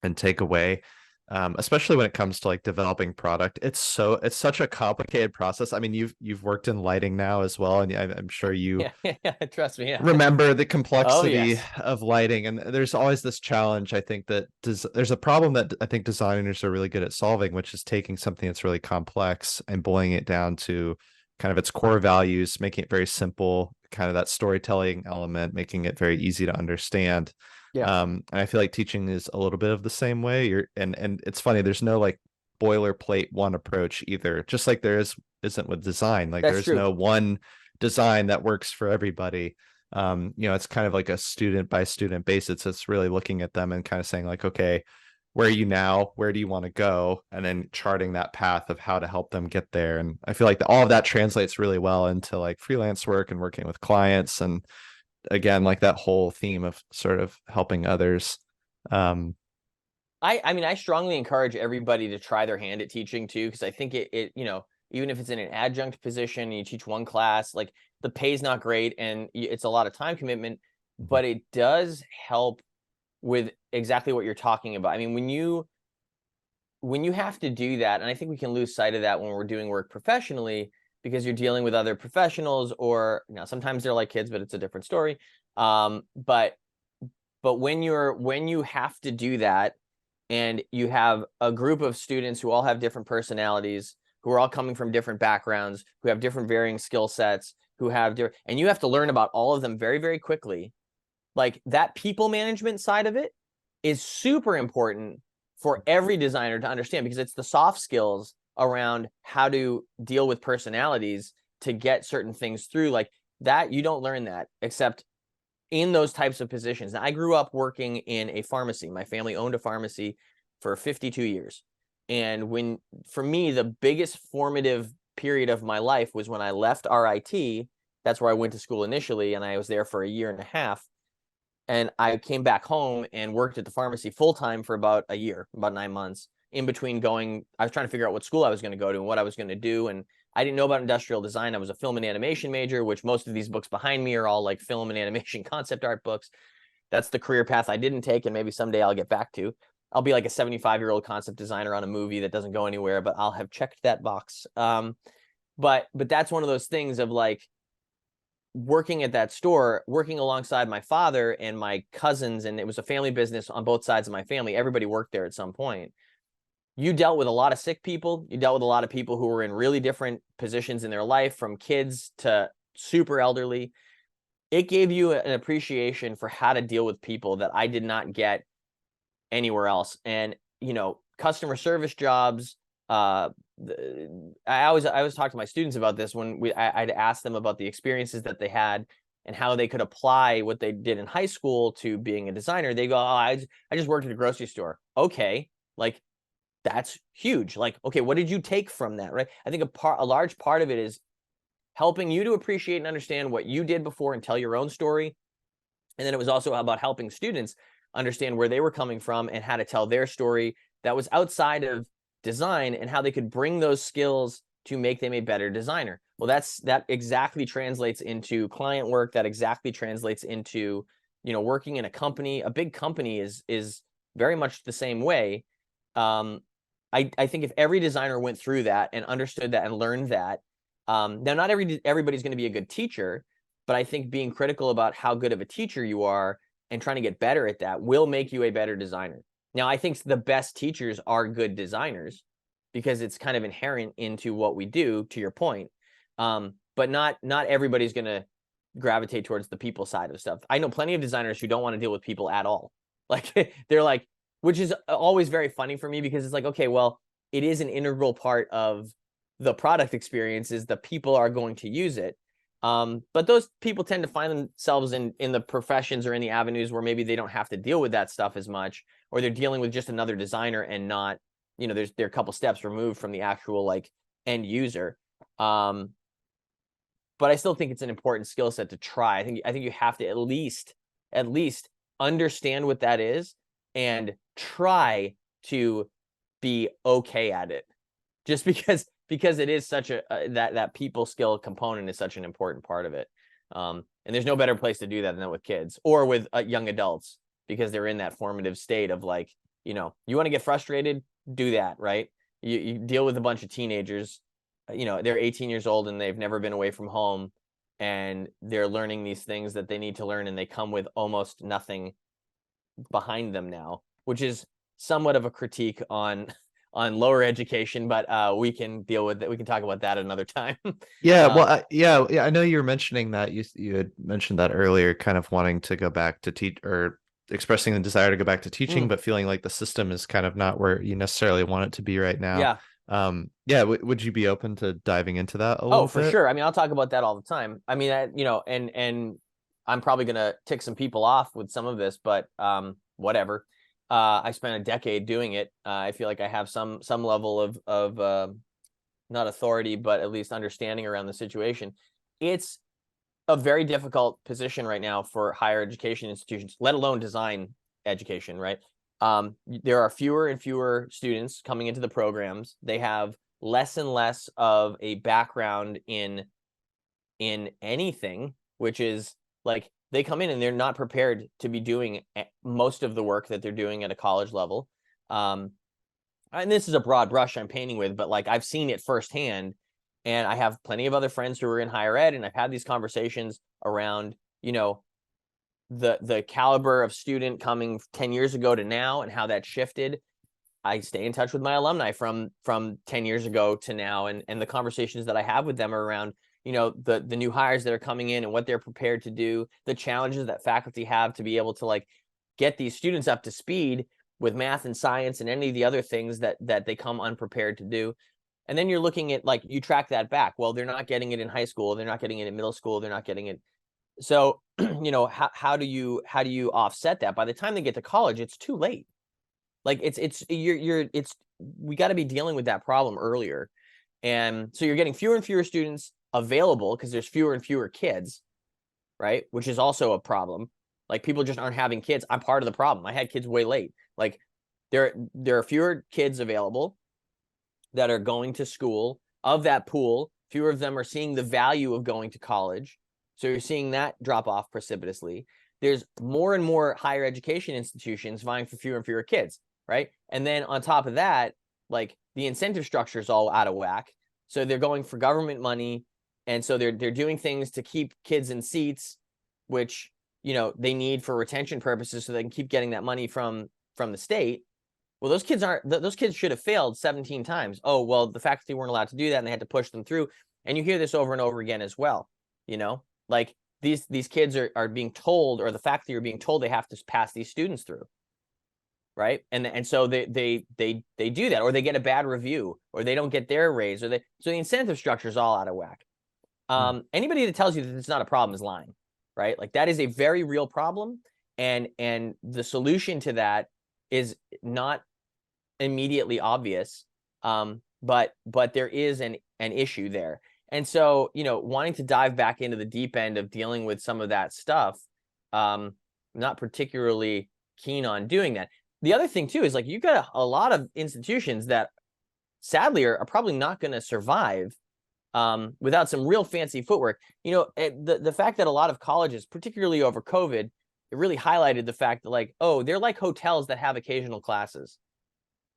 and take away, especially when it comes to like developing product. It's such a complicated process. I mean, you've worked in lighting now as well, and I'm sure you Yeah, yeah, trust me. Yeah. remember the Oh, complexity yes. of lighting, and there's always this challenge. I think that there's a problem that I think designers are really good at solving, which is taking something that's really complex and boiling it down to kind of its core values, making it very simple, kind of that storytelling element, making it very easy to understand. Yeah, And I feel like teaching is a little bit of the same way. And it's funny, there's no like boilerplate one approach either, just like isn't with design. Like that's there's true. no one design that works for everybody. You know, it's kind of like a student by student basis. It's really looking at them and kind of saying like, okay, where are you now? Where do you want to go? And then charting that path of how to help them get there. And I feel like all of that translates really well into like freelance work and working with clients. And again, like that whole theme of sort of helping others. Um, I mean, I strongly encourage everybody to try their hand at teaching too, because I think it, you know, even if it's in an adjunct position and you teach one class, like the pay's not great and it's a lot of time commitment, but it does help with exactly what you're talking about. I mean, when you have to do that, and I think we can lose sight of that when we're doing work professionally, because you're dealing with other professionals, or you know, sometimes they're like kids, but it's a different story. But when you have to do that, and you have a group of students who all have different personalities, who are all coming from different backgrounds, who have different varying skill sets, who have different, and you have to learn about all of them very, very quickly. Like that people management side of it is super important for every designer to understand, because it's the soft skills around how to deal with personalities to get certain things through. Like that, you don't learn that except in those types of positions. Now, I grew up working in a pharmacy. My family owned a pharmacy for 52 years. And for me, the biggest formative period of my life was when I left RIT. That's where I went to school initially, and I was there for a year and a half. And I came back home and worked at the pharmacy full-time for about a year, about 9 months. In between I was trying to figure out what school I was going to go to and what I was going to do. And I didn't know about industrial design. I was a film and animation major, which most of these books behind me are all like film and animation concept art books. That's the career path I didn't take, and maybe someday I'll get back to. I'll be like a 75-year-old concept designer on a movie that doesn't go anywhere, but I'll have checked that box. But that's one of those things of like working at that store, working alongside my father and my cousins, and it was a family business on both sides of my family. Everybody worked there at some point. You dealt with a lot of sick people. You dealt with a lot of people who were in really different positions in their life, from kids to super elderly. It gave you an appreciation for how to deal with people that I did not get anywhere else. And, customer service jobs, I always talk to my students about this when I'd ask them about the experiences that they had and how they could apply what they did in high school to being a designer. They go, oh, I just worked at a grocery store. Okay. Like, that's huge. Like, okay, what did you take from that? Right. I think a large part of it is helping you to appreciate and understand what you did before and tell your own story. And then it was also about helping students understand where they were coming from and how to tell their story that was outside of design, and how they could bring those skills to make them a better designer. Well, that exactly translates into client work. That exactly translates into, working in a company. A big company is very much the same way. I think if every designer went through that and understood that and learned that, now not everybody's going to be a good teacher, but I think being critical about how good of a teacher you are and trying to get better at that will make you a better designer. Now, I think the best teachers are good designers because it's kind of inherent into what we do, to your point. But not everybody's going to gravitate towards the people side of stuff. I know plenty of designers who don't want to deal with people at all. Like, they're like, which is always very funny for me, because it's like, okay, well, it is an integral part of the product experience is the people are going to use it. But those people tend to find themselves in the professions or in the avenues where maybe they don't have to deal with that stuff as much, or they're dealing with just another designer and not, they're a couple steps removed from the actual like end user. But I still think it's an important skill set to try. I think you have to at least understand what that is and try to be okay at it, just because it is such that people skill component is such an important part of it. And there's no better place to do that than with kids or with young adults, because they're in that formative state of like, you want to get frustrated, do that, right? You deal with a bunch of teenagers, they're 18 years old and they've never been away from home, and they're learning these things that they need to learn, and they come with almost nothing behind them now, which is somewhat of a critique on lower education, but we can deal with it. We can talk about that another time. Yeah, well, yeah, I know you were mentioning that you had mentioned that earlier, kind of wanting to go back to teach, or expressing the desire to go back to teaching, but feeling like the system is kind of not where you necessarily want it to be right now. Yeah. Yeah, would you be open to diving into that a little for bit? sure. I mean, I'll talk about that all the time. I mean, and I'm probably gonna tick some people off with some of this, but whatever. I spent a decade doing it. I feel like I have some level of not authority, but at least understanding around the situation. It's a very difficult position right now for higher education institutions, let alone design education, right? There are fewer and fewer students coming into the programs. They have less and less of a background in anything, which is like, they come in and they're not prepared to be doing most of the work that they're doing at a college level. And this is a broad brush I'm painting with, but like, I've seen it firsthand, and I have plenty of other friends who are in higher ed, and I've had these conversations around, the caliber of student coming 10 years ago to now and how that shifted. I stay in touch with my alumni from 10 years ago to now, and the conversations that I have with them are around, the new hires that are coming in and what they're prepared to do, the challenges that faculty have to be able to like get these students up to speed with math and science and any of the other things that they come unprepared to do. And then you're looking at, like, you track that back. Well, they're not getting it in high school. They're not getting it in middle school. They're not getting it So, how do you offset that? By the time they get to college, it's too late. Like we got to be dealing with that problem earlier. And so you're getting fewer and fewer students available because there's fewer and fewer kids, right? Which is also a problem. Like people just aren't having kids. I'm part of the problem. I had kids way late. Like there are fewer kids available that are going to school. Of that pool, fewer of them are seeing the value of going to college. So you're seeing that drop off precipitously. There's more and more higher education institutions vying for fewer and fewer kids, right? And then on top of that, like the incentive structure is all out of whack. So they're going for government money, and so they're doing things to keep kids in seats, which they need for retention purposes, so they can keep getting that money from the state. Well, those kids should have failed 17 times. Oh, well, the faculty weren't allowed to do that and they had to push them through. And you hear this over and over again as well. Like these kids are being told, or the faculty are being told they have to pass these students through. Right. And so they do that, or they get a bad review, or they don't get their raise, so the incentive structure is all out of whack. Anybody that tells you that it's not a problem is lying, right? Like that is a very real problem. And the solution to that is not immediately obvious. But there is an issue there. And so, wanting to dive back into the deep end of dealing with some of that stuff, not particularly keen on doing that. The other thing too is like you've got a lot of institutions that sadly are probably not going to survive without some real fancy footwork. The fact that a lot of colleges, particularly over COVID, it really highlighted the fact that like, oh, they're like hotels that have occasional classes.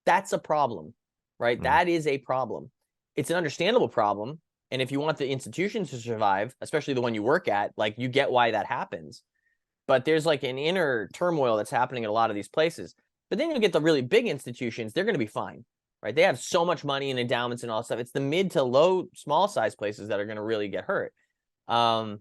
That's a problem, right? That is a problem. It's an understandable problem. And if you want the institutions to survive, especially the one you work at, like you get why that happens. But there's like an inner turmoil that's happening at a lot of these places. But then you get the really big institutions, they're going to be fine, right? They have so much money and endowments and all stuff. It's the mid to low, small size places that are going to really get hurt. And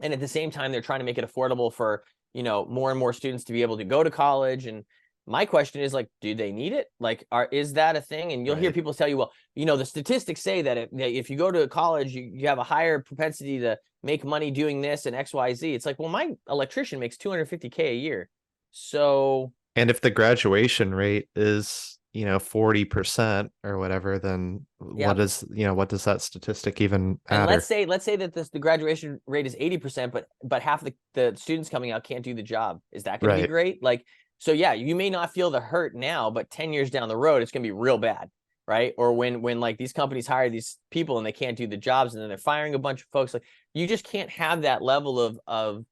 at the same time, they're trying to make it affordable for, more and more students to be able to go to college. And my question is like, do they need it? Like, is that a thing? And you'll hear people tell you, well, the statistics say that if you go to college, you have a higher propensity to make money doing this and X, Y, Z. It's like, well, my electrician makes $250K a year. So. And if the graduation rate is, 40% or whatever, then Yeah. what does that statistic even And matter? let's say that the graduation rate is 80%, but half the students coming out can't do the job. Is that going to be great? Like, so yeah, you may not feel the hurt now, but 10 years down the road, it's going to be real bad, right? Or when like these companies hire these people and they can't do the jobs, and then they're firing a bunch of folks. Like, you just can't have that level of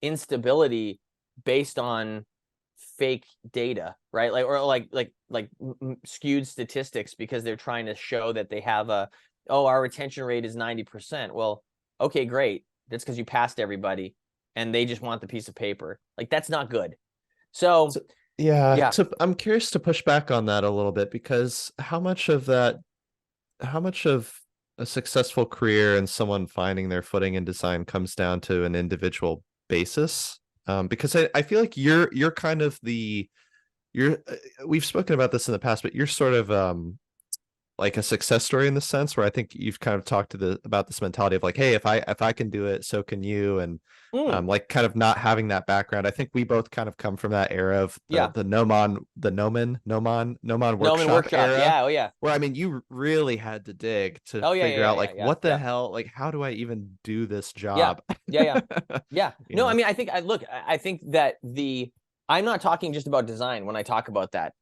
instability based on fake data, right? Like, or like skewed statistics because they're trying to show that they have our retention rate is 90%. Well, okay, great. That's because you passed everybody and they just want the piece of paper. Like, that's not good. So yeah. I'm curious to push back on that a little bit, because how much of a successful career and someone finding their footing in design comes down to an individual basis? Because I feel like you're kind of we've spoken about this in the past, but you're sort of like a success story in the sense where I think you've kind of talked about this mentality of like, hey, if I can do it, so can you. And like kind of not having that background. I think we both kind of come from that era of the Noman workshop era. Yeah. Oh yeah. Where, I mean, you really had to dig to figure out like what the hell, like how do I even do this job? Yeah. No, I mean, I think I think that I'm not talking just about design when I talk about that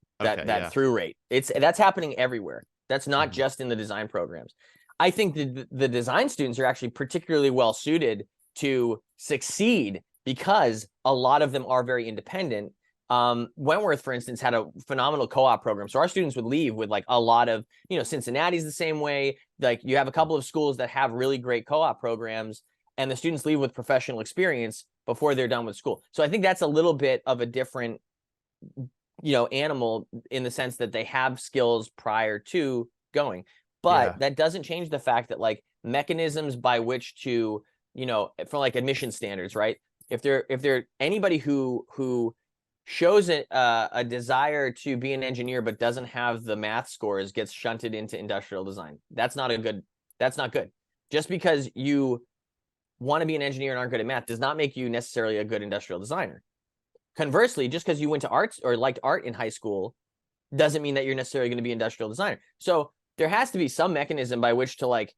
through rate. That's happening everywhere. That's not just in the design programs. I think the design students are actually particularly well suited to succeed because a lot of them are very independent. Wentworth, for instance, had a phenomenal co-op program. So our students would leave with like a lot of, Cincinnati's the same way. Like, you have a couple of schools that have really great co-op programs, and the students leave with professional experience before they're done with school. So I think that's a little bit of a different animal, in the sense that they have skills prior to going. But that doesn't change the fact that like mechanisms by which to, for like admission standards, right? If they're anybody who shows a desire to be an engineer but doesn't have the math scores gets shunted into industrial design. That's not good. Just because you want to be an engineer and aren't good at math does not make you necessarily a good industrial designer. Conversely, just because you went to arts or liked art in high school doesn't mean that you're necessarily going to be an industrial designer. So there has to be some mechanism by which to like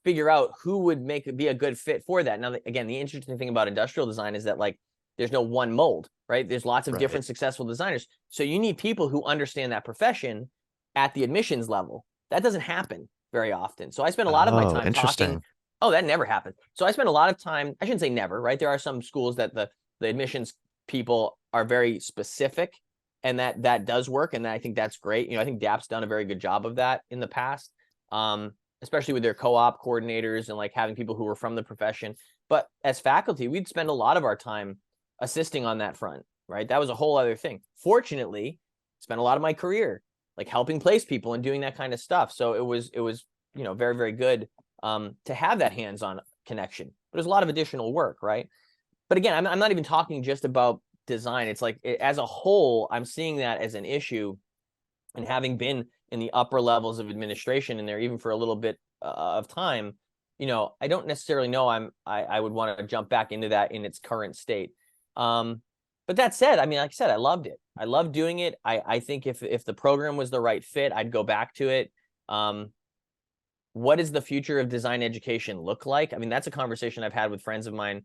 figure out who would be a good fit for that. Now, again, the interesting thing about industrial design is that like there's no one mold, right? There's lots of different successful designers. So you need people who understand that profession at the admissions level. That doesn't happen very often. So I spend a lot of my time talking. Oh, that never happens. So I spend a lot of time, I shouldn't say never, right? There are some schools that the admissions people are very specific, and that does work. And I think that's great. You know, I think DAP's done a very good job of that in the past. Especially with their co-op coordinators and like having people who were from the profession. But as faculty, we'd spend a lot of our time assisting on that front, right? That was a whole other thing. Fortunately, spent a lot of my career like helping place people and doing that kind of stuff. So it was, you know, very, very good to have that hands-on connection. But there's a lot of additional work, right? But again, I'm not even talking just about design. It's like as a whole, I'm seeing that as an issue, and having been in the upper levels of administration in there, even for a little bit of time, you know, I don't necessarily know I would want to jump back into that in its current state. But that said, I mean, like I said, I loved it. I loved doing it. I think if the program was the right fit, I'd go back to it. What does the future of design education look like? I mean, that's a conversation I've had with friends of mine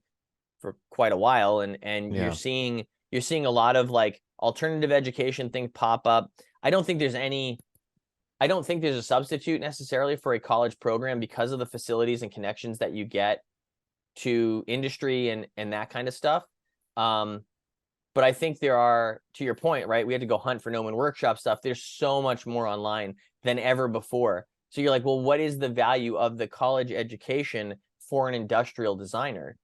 for quite a while, and you're seeing a lot of like alternative education things pop up. I don't think there's a substitute necessarily for a college program because of the facilities and connections that you get to industry and that kind of stuff. But I think there are, to your point, right? We had to go hunt for Gnomon workshop stuff. There's so much more online than ever before. So you're like, well, what is the value of the college education for an industrial designer?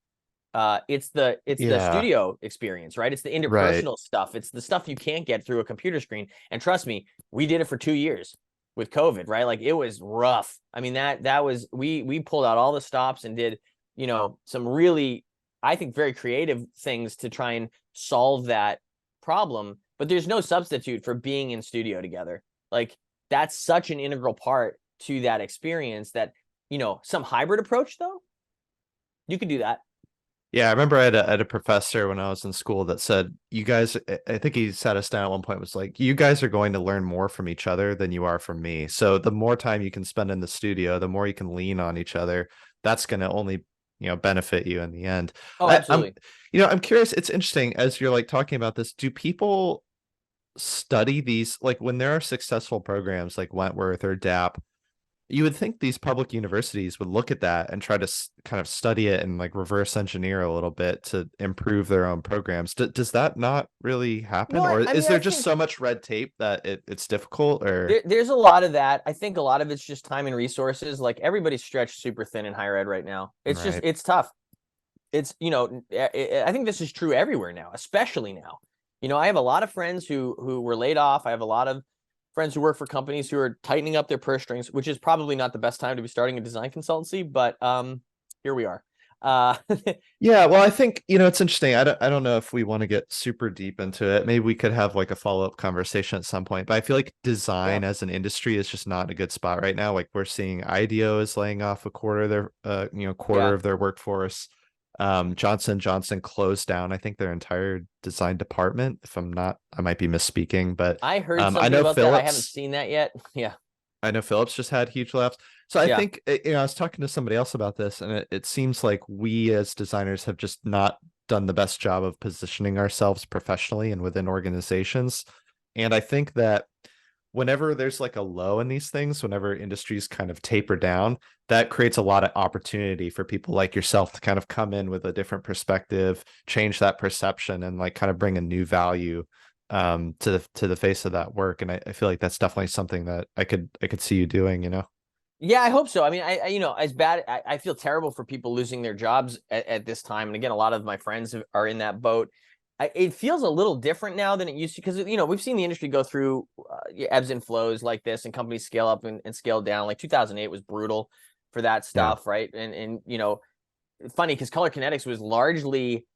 It's the studio experience, right? It's the interpersonal stuff. It's the stuff you can't get through a computer screen. And trust me, we did it for 2 years with COVID, right? Like it was rough. I mean, that was, we pulled out all the stops and did, you know, some really, I think, very creative things to try and solve that problem. But there's no substitute for being in studio together. Like that's such an integral part to that experience that, you know, some hybrid approach though, you could do that. Yeah, I remember I had a professor when I was in school that said, you guys, I think he sat us down at one point, was like, you guys are going to learn more from each other than you are from me. So the more time you can spend in the studio, the more you can lean on each other. That's going to only, you know, benefit you in the end. Oh, absolutely. I'm curious. It's interesting as you're like talking about this. Do people study these, like when there are successful programs like Wentworth or DAP? You would think these public universities would look at that and try to kind of study it and like reverse engineer a little bit to improve their own programs. Does that not really happen? No, Or I is mean, there I just think so much red tape that it's difficult? Or there's a lot of that. I think a lot of it's just time and resources. Like everybody's stretched super thin in higher ed right now. It's just, right. it's tough. It's, you know, I think this is true everywhere now, especially now. You know, I have a lot of friends who were laid off. I have a lot of friends who work for companies who are tightening up their purse strings, which is probably not the best time to be starting a design consultancy, but here we are. Yeah, well, I think, you know, it's interesting. I don't know if we want to get super deep into it. Maybe we could have like a follow-up conversation at some point. But I feel like design Yeah. as an industry is just not in a good spot right now. Like we're seeing IDEO is laying off a quarter of their quarter of their workforce. Johnson closed down, I think, their entire design department. If I'm not, I might be misspeaking, but I heard I something know about that. I haven't Philips. seen that yet. Yeah. I know Phillips just had huge layoffs. So I Yeah. think, you know, I was talking to somebody else about this, and it seems like we as designers have just not done the best job of positioning ourselves professionally and within organizations. And I think that whenever there's like a low in these things, whenever industries kind of taper down, that creates a lot of opportunity for people like yourself to kind of come in with a different perspective, change that perception, and like kind of bring a new value to the face of that work. And I feel like that's definitely something that I could see you doing, you know. Yeah, I hope so. I mean, I you know, as bad, I feel terrible for people losing their jobs at this time. And again, a lot of my friends are in that boat. It feels a little different now than it used to, because, you know, we've seen the industry go through ebbs and flows like this, and companies scale up and scale down. Like 2008 was brutal for that Yeah. stuff, right? And you know, funny because Color Kinetics was largely,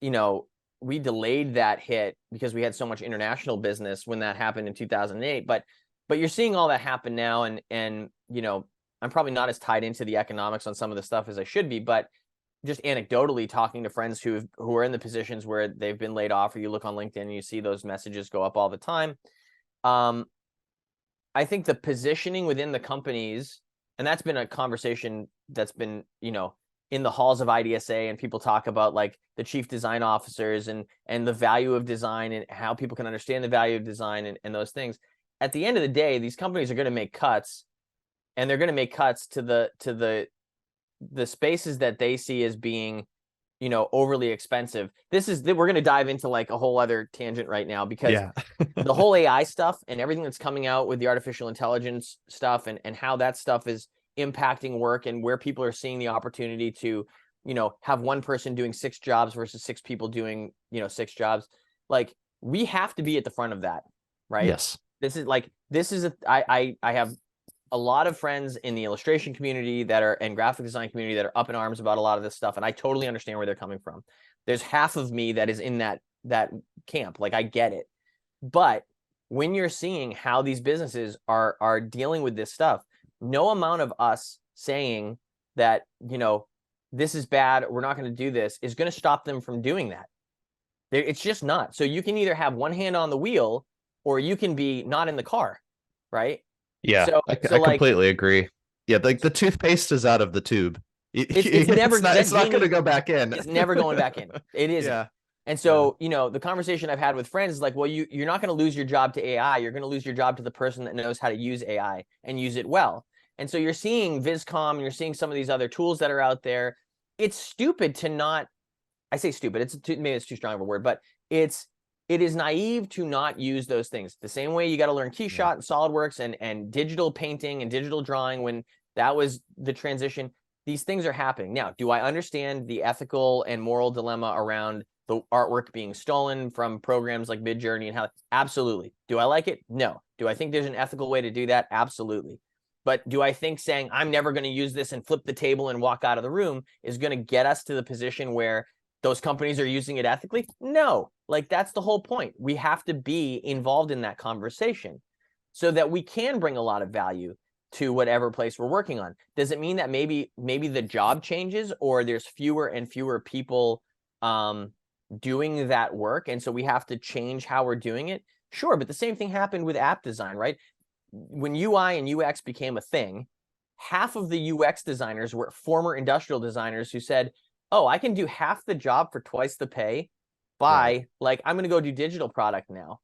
you know, we delayed that hit because we had so much international business when that happened in 2008. But you're seeing all that happen now, and you know, I'm probably not as tied into the economics on some of the stuff as I should be, but just anecdotally talking to friends who are in the positions where they've been laid off, or you look on LinkedIn and you see those messages go up all the time. I think the positioning within the companies, and that's been a conversation that's been, in the halls of IDSA, and people talk about like the chief design officers and the value of design and how people can understand the value of design and those things. At the end of the day, these companies are going to make cuts, and they're going to make cuts to the spaces that they see as being, overly expensive. We're going to dive into like a whole other tangent right now, because Yeah. the whole AI stuff and everything that's coming out with the artificial intelligence stuff, and how that stuff is impacting work, and where people are seeing the opportunity to, have one person doing 6 jobs versus 6 people doing, 6 jobs. Like, we have to be at the front of that, right? Yes. I have a lot of friends in the illustration community and graphic design community that are up in arms about a lot of this stuff, and I totally understand where they're coming from. There's half of me that is in that camp. Like, I get it. But when you're seeing how these businesses are dealing with this stuff, no amount of us saying that, this is bad, we're not going to do this, is going to stop them from doing that. It's just not. So you can either have one hand on the wheel, or you can be not in the car, right? Yeah, So I like, completely agree. Yeah, like the toothpaste is out of the tube. it's never, It's that not going to genie go back in. is never going back in. It isn't. Yeah. And Yeah. so, the conversation I've had with friends is like, well, you're not going to lose your job to AI. You're going to lose your job to the person that knows how to use AI and use it well. And so you're seeing Viscom, you're seeing some of these other tools that are out there. It's stupid to not, I say stupid, maybe it's too strong of a word, but it is naive to not use those things. The same way you got to learn Yeah. Keyshot and SolidWorks and digital painting and digital drawing when that was the transition. These things are happening. Now, do I understand the ethical and moral dilemma around the artwork being stolen from programs like Midjourney and how? Absolutely. Do I like it? No. Do I think there's an ethical way to do that? Absolutely. But do I think saying I'm never going to use this and flip the table and walk out of the room is going to get us to the position where those companies are using it ethically? No. Like, that's the whole point. We have to be involved in that conversation so that we can bring a lot of value to whatever place we're working on. Does it mean that maybe the job changes, or there's fewer and fewer people doing that work, and so we have to change how we're doing it? Sure, but the same thing happened with app design, right? When UI and UX became a thing, half of the UX designers were former industrial designers who said, oh, I can do half the job for twice the pay Right. by, like, I'm going to go do digital product now.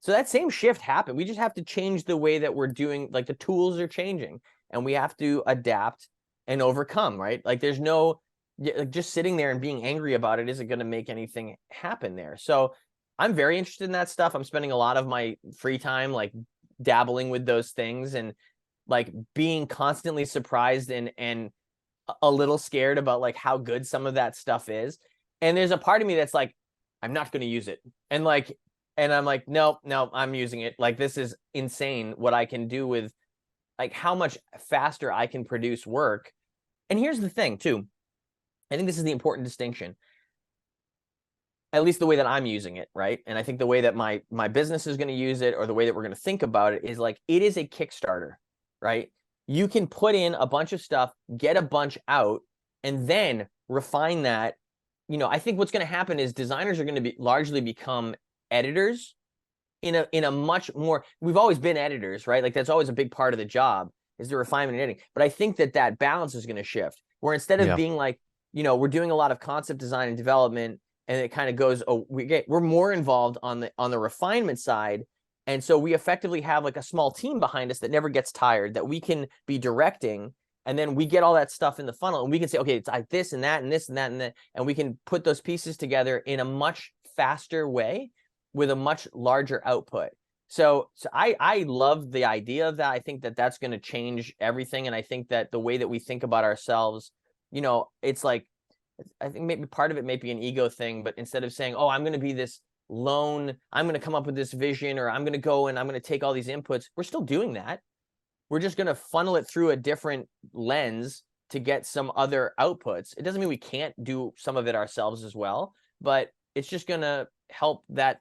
So that same shift happened. We just have to change the way that we're doing, like, the tools are changing, and we have to adapt and overcome, right? Like, there's no, like, just sitting there and being angry about it isn't going to make anything happen there. So I'm very interested in that stuff. I'm spending a lot of my free time, like, dabbling with those things, and like being constantly surprised and a little scared about like how good some of that stuff is. And there's a part of me that's like, I'm not going to use it. And I'm like, no, I'm using it. Like, this is insane what I can do with, like, how much faster I can produce work. And here's the thing too. I think this is the important distinction, at least the way that I'm using it, right? And I think the way that my business is going to use it, or the way that we're going to think about it, is like, it is a Kickstarter, right? You can put in a bunch of stuff, get a bunch out, and then refine that. I think what's going to happen is designers are going to be largely become editors in a much more, we've always been editors, right? Like, that's always a big part of the job, is the refinement and editing. But I think that balance is going to shift, where instead of Yeah. being like, we're doing a lot of concept design and development, and it kind of goes, oh, we're more involved on the refinement side. And so we effectively have like a small team behind us that never gets tired, that we can be directing, and then we get all that stuff in the funnel, and we can say, okay, it's like this and that and this and that and that, and we can put those pieces together in a much faster way with a much larger output. So I love the idea of that. I think that that's going to change everything, and I think that the way that we think about ourselves, it's like, I think maybe part of it may be an ego thing, but instead of saying, oh, I'm going to be this lone, I'm going to come up with this vision, or I'm going to go and I'm going to take all these inputs, we're still doing that. We're just going to funnel it through a different lens to get some other outputs. It doesn't mean we can't do some of it ourselves as well, but it's just going to help that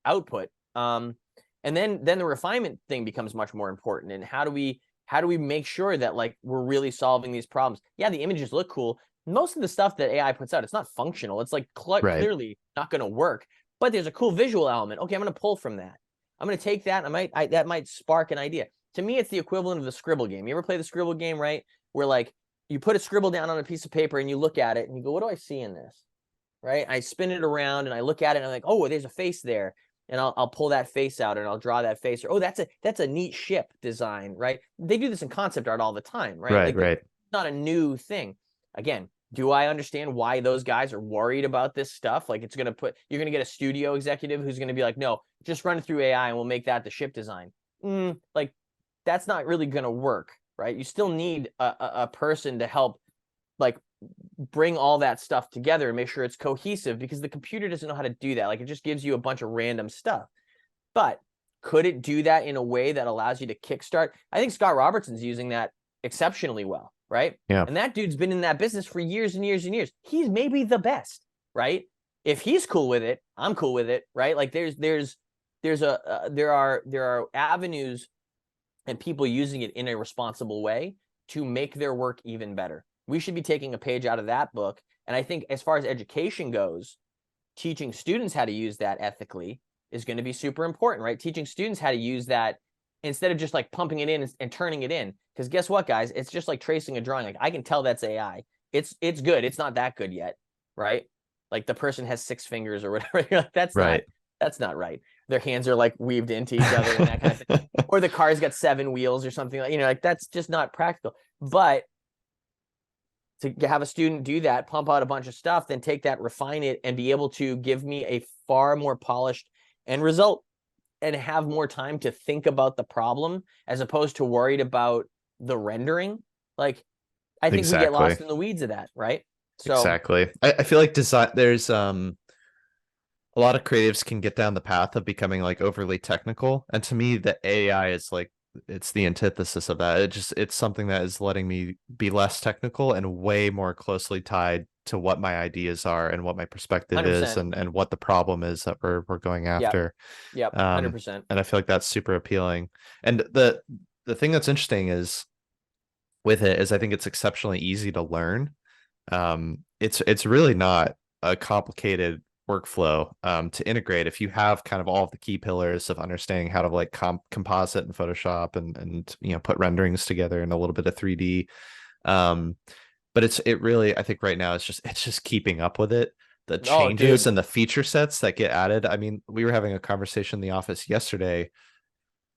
output. And then the refinement thing becomes much more important. And how do we how do we make sure that like we're really solving these problems? Yeah, the images look cool. Most of the stuff that AI puts out, it's not functional. It's like Right. clearly not going to work, but there's a cool visual element. Okay, I'm going to pull from that. I'm going to take that. That might spark an idea. To me, it's the equivalent of the scribble game. You ever play the scribble game, right? Where like you put a scribble down on a piece of paper and you look at it and you go, what do I see in this? Right? I spin it around and I look at it and I'm like, oh, there's a face there. And I'll pull that face out and I'll draw that face. Or, oh, that's a neat ship design, right? They do this in concept art all the time, right? Right. Like it's Right. not a new thing. Again, do I understand why those guys are worried about this stuff? Like you're gonna get a studio executive who's gonna be like, no, just run it through AI and we'll make that the ship design. Like that's not really gonna work, right? You still need a person to help like bring all that stuff together and make sure it's cohesive, because the computer doesn't know how to do that. Like it just gives you a bunch of random stuff. But could it do that in a way that allows you to kickstart? I think Scott Robertson's using that exceptionally well, right? Yeah. And that dude's been in that business for years and years and years. He's maybe the best, right? If he's cool with it, I'm cool with it, right? Like there are avenues and people using it in a responsible way to make their work even better. We should be taking a page out of that book. And I think as far as education goes, teaching students how to use that ethically is going to be super important, right? Teaching students how to use that instead of just like pumping it in and turning it in. Because guess what, guys? It's just like tracing a drawing. Like I can tell that's AI. It's good. It's not that good yet, right? Like the person has 6 fingers or whatever. You're like, Right. that's not right. Their hands are like weaved into each other and that kind of thing. Or the car's got 7 wheels or something, like, like that's just not practical. But to have a student do that, pump out a bunch of stuff, then take that, refine it, and be able to give me a far more polished end result and have more time to think about the problem as opposed to worried about the rendering. Like, I think we get Exactly. lost in the weeds of that, right? So Exactly. I feel like design there's a lot of creatives can get down the path of becoming like overly technical. And to me, the AI is like it's the antithesis of that. It's something that is letting me be less technical and way more closely tied to what my ideas are and what my perspective is 100%. and what the problem is that we're going Yep. after. Yep. Um 100%. and I feel like that's super appealing. And the thing that's interesting is with it is I think it's exceptionally easy to learn. It's really not a complicated workflow to integrate if you have kind of all of the key pillars of understanding how to like composite in Photoshop and put renderings together in a little bit of 3D. But it really, I think right now it's just keeping up with it. The Oh, changes dude. and the feature sets that get added. I mean, we were having a conversation in the office yesterday.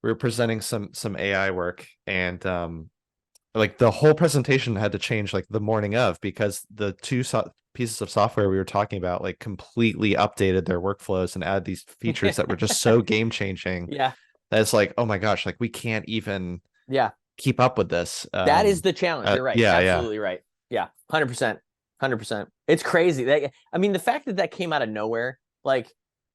We were presenting some AI work and like the whole presentation had to change like the morning of because the pieces of software we were talking about like completely updated their workflows and add these features that were just so game changing Yeah. that it's like, oh my gosh, like we can't even Yeah. keep up with this. That is the challenge. You're right. Yeah, yeah, Absolutely right. Yeah. 100%. 100%. It's crazy. I mean, the fact that that came out of nowhere, like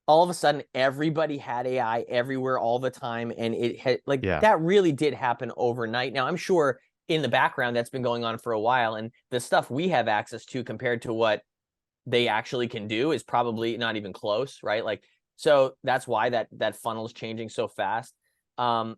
all of a sudden everybody had AI everywhere all the time. And it had like yeah, that really did happen overnight. Now, I'm sure in the background that's been going on for a while. And the stuff we have access to compared to what they actually can do is probably not even close, right? Like, so that's why that funnel is changing so fast. But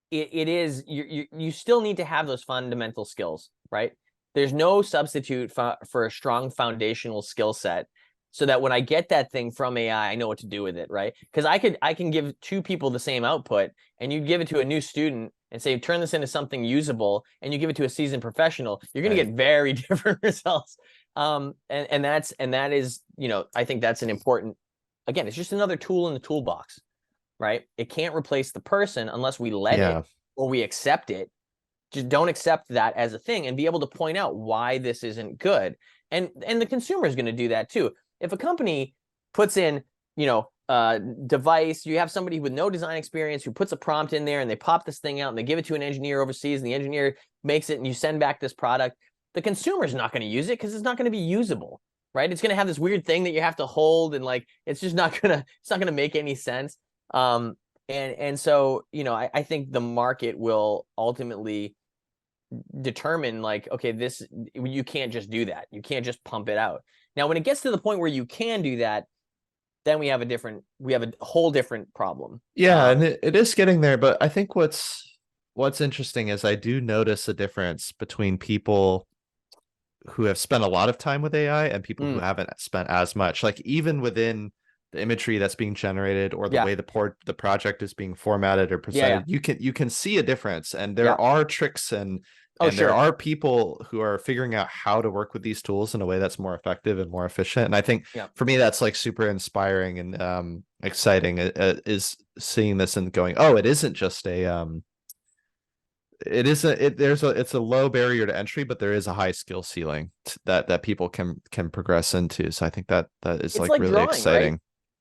it is you still need to have those fundamental skills, right? There's no substitute for a strong foundational skill set so that when I get that thing from AI, I know what to do with it, right? Because I can give 2 people the same output and you give it to a new student and say, turn this into something usable, and you give it to a seasoned professional, you're going to right. get very different results. And that is, I think that's an important, again, it's just another tool in the toolbox, right? It can't replace the person unless we let it Yeah, or we accept it. Just don't accept that as a thing and be able to point out why this isn't good. And the consumer is going to do that too. If a company puts in, device, you have somebody with no design experience who puts a prompt in there and they pop this thing out and they give it to an engineer overseas and the engineer makes it and you send back this product, the consumer is not going to use it because it's not going to be usable, right? It's going to have this weird thing that you have to hold and like it's just not going to make any sense. And so, I think the market will ultimately determine like, okay, you can't just do that. You can't just pump it out. Now, when it gets to the point where you can do that, then we have a whole different problem. yeah, and it is getting there. But I think what's interesting is I do notice a difference between people who have spent a lot of time with AI and people who Mm, haven't spent as much. Like even within the imagery that's being generated or the yeah, way the project is being formatted or yeah, presented, you can see a difference. And there yeah. are tricks Oh, and there sure. are people who are figuring out how to work with these tools in a way that's more effective and more efficient. And I think Yeah. for me that's like super inspiring and exciting is seeing this and going, oh, it isn't just a it is a there's a it's a low barrier to entry, but there is a high skill ceiling that people can progress into. So I think that is It's like like really drawing, right? exciting.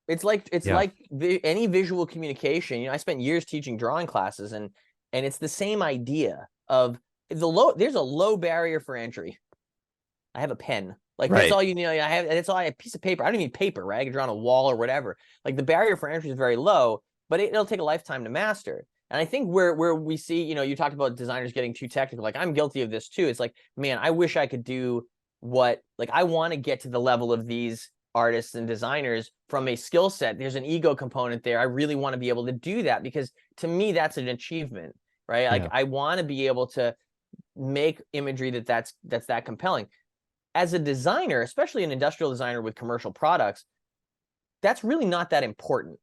It's Yeah. like any visual communication. I spent years teaching drawing classes, and it's the same idea of there's a low barrier for entry. I have a pen. Like that's Right. all you need. That's all I have, a piece of paper. I don't even need paper, right? I can draw on a wall or whatever. Like the barrier for entry is very low, but it'll take a lifetime to master. And I think where we see, you talked about designers getting too technical. Like I'm guilty of this too. It's like, man, I wish I could do like I want to get to the level of these artists and designers from a skill set. There's an ego component there. I really want to be able to do that because to me, that's an achievement, right? Like Yeah. I want to be able to make imagery that's that compelling as a designer, especially an industrial designer with commercial products, that's really not that important,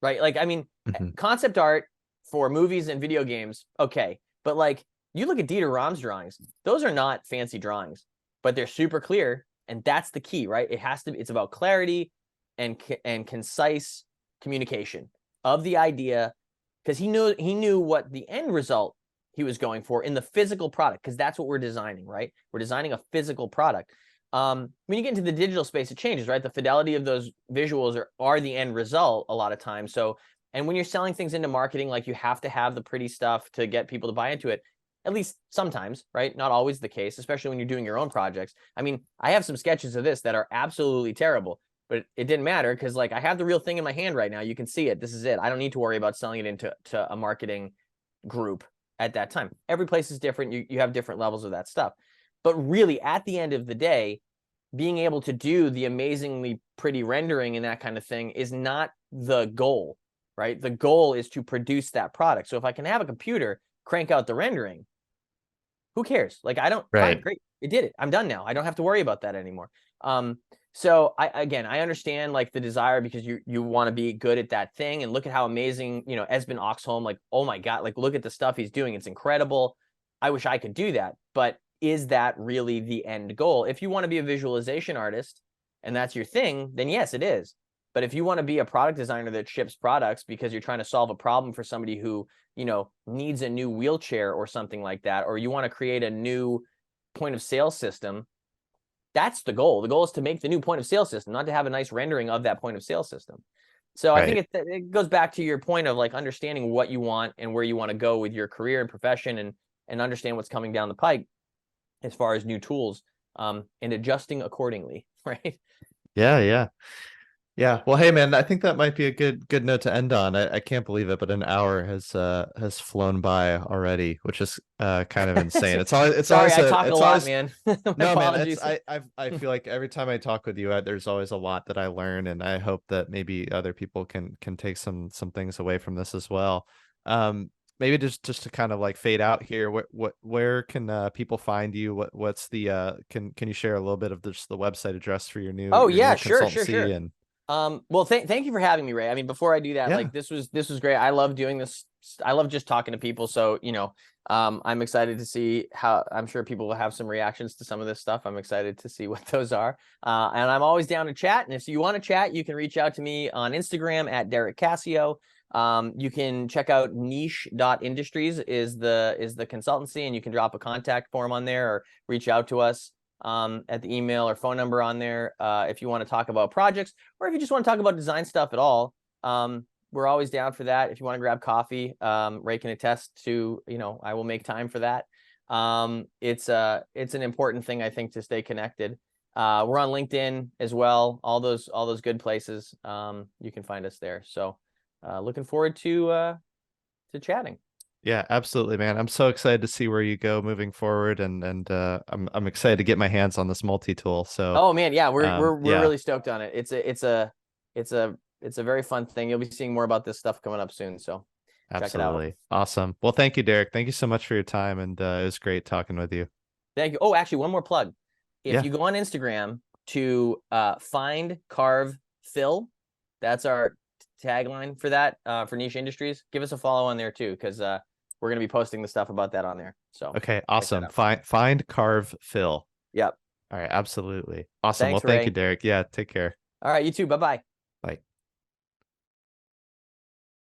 right? Like, I mean, Hmm. concept art for movies and video games, okay. But like, you look at Dieter Rahm's drawings, those are not fancy drawings, but they're super clear. And that's the key, right? It's about clarity and concise communication of the idea because he knew what the end result he was going for in the physical product because that's what we're designing, right? We're designing a physical product. When you get into the digital space, it changes, right? The fidelity of those visuals are the end result a lot of times. So, and when you're selling things into marketing, like you have to have the pretty stuff to get people to buy into it, at least sometimes, right? Not always the case, especially when you're doing your own projects. I mean, I have some sketches of this that are absolutely terrible, but it didn't matter because like I have the real thing in my hand right now. You can see it. This is it. I don't need to worry about selling it into a marketing group at that time. Every place is different. You have different levels of that stuff. But really, at the end of the day, being able to do the amazingly pretty rendering and that kind of thing is not the goal, right? The goal is to produce that product. So if I can have a computer crank out the rendering, who cares? Like I don't, fine, Right. great. It did it. I'm done now. I don't have to worry about that anymore. So I understand like the desire because you want to be good at that thing and look at how amazing, Esben Oxholm, like, oh my God, like look at the stuff he's doing. It's incredible. I wish I could do that. But is that really the end goal? If you want to be a visualization artist and that's your thing, then yes, it is. But if you want to be a product designer that ships products because you're trying to solve a problem for somebody who, needs a new wheelchair or something like that, or you want to create a new point of sale system, that's the goal. The goal is to make the new point of sale system, not to have a nice rendering of that point of sale system. So I think Right. it goes back to your point of like understanding what you want and where you want to go with your career and profession and understand what's coming down the pike as far as new tools and adjusting accordingly, right? Yeah, yeah. Yeah. Well, hey man, I think that might be a good note to end on. I can't believe it, but an hour has flown by already, which is kind of insane. Sorry, I talk a It's lot, always man. My no, man, it's apologies. I feel like every time I talk with you, there's always a lot that I learn, and I hope that maybe other people can take some things away from this as well. Maybe just to kind of like fade out here, where can people find you? What's the can you share a little bit of just the website address for Oh your yeah, new sure, sure, sure. consultancy and Well, thank you for having me, Ray. I mean, before I do that, yeah. like this was great. I love doing this. I love just talking to people. So, I'm excited to see how I'm sure people will have some reactions to some of this stuff. I'm excited to see what those are. And I'm always down to chat. And if you want to chat, you can reach out to me on Instagram at Derek Cascio. You can check out niche.industries is the consultancy, and you can drop a contact form on there or reach out to us at the email or phone number on there if you want to talk about projects or if you just want to talk about design stuff at all. We're always down for that. If you want to grab coffee, Ray can attest to, I will make time for that. It's an important thing, I think, to stay connected. We're on LinkedIn as well. All those good places. You can find us there. So looking forward to chatting. Yeah, absolutely, man. I'm so excited to see where you go moving forward, and I'm excited to get my hands on this multi-tool. So, Oh man, yeah, we're yeah, really stoked on it. It's a very fun thing. You'll be seeing more about this stuff coming up soon. So Check it out. Absolutely. Awesome. Well, thank you, Derek. Thank you so much for your time. And it was great talking with you. Thank you. Oh, actually, one more plug. If Yeah. you go on Instagram to find carve fill, that's our tagline for that for niche industries. Give us a follow on there too, because we're gonna be posting the stuff about that on there. So Okay. check that Awesome. out. Find, carve, fill. Yep. All right. Absolutely. Awesome. Well, Thanks, thank you, Ray. Derek. Yeah. Take care. All right, you too. Bye bye. Bye.